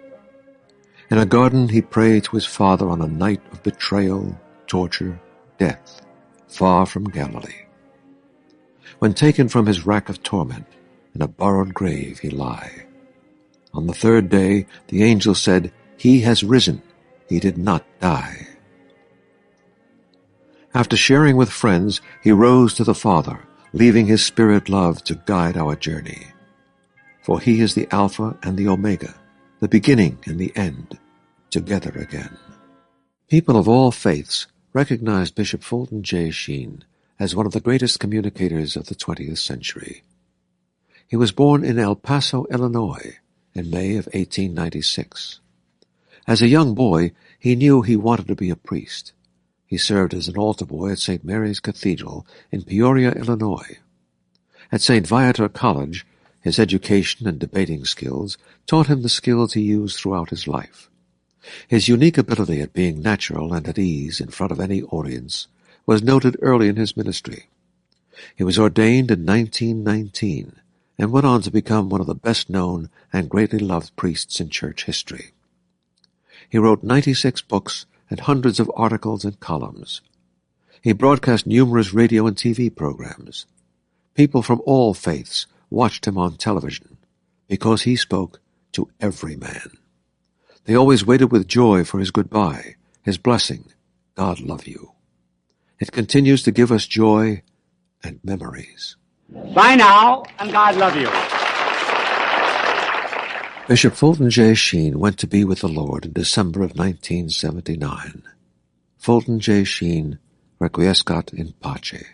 B: In a garden he prayed to his Father on a night of betrayal, torture, death, far from Galilee. When taken from his rack of torment, in a borrowed grave he lie. On the third day the angel said, he has risen. He did not die. After sharing with friends, he rose to the Father, leaving his spirit love to guide our journey. For he is the Alpha and the Omega, the beginning and the end, together again. People of all faiths recognized Bishop Fulton J. Sheen as one of the greatest communicators of the 20th century. He was born in El Paso, Illinois, in May of 1896. As a young boy, he knew he wanted to be a priest. He served as an altar boy at St. Mary's Cathedral in Peoria, Illinois. At St. Viator College, his education and debating skills taught him the skills he used throughout his life. His unique ability at being natural and at ease in front of any audience was noted early in his ministry. He was ordained in 1919 and went on to become one of the best-known and greatly loved priests in church history. He wrote 96 books and hundreds of articles and columns. He broadcast numerous radio and TV programs. People from all faiths watched him on television because he spoke to every man. They always waited with joy for his goodbye, his blessing, God love you. It continues to give us joy and memories.
A: Bye now, and God love you.
B: Bishop Fulton J. Sheen went to be with the Lord in December of 1979. Fulton J. Sheen, requiescat in pace.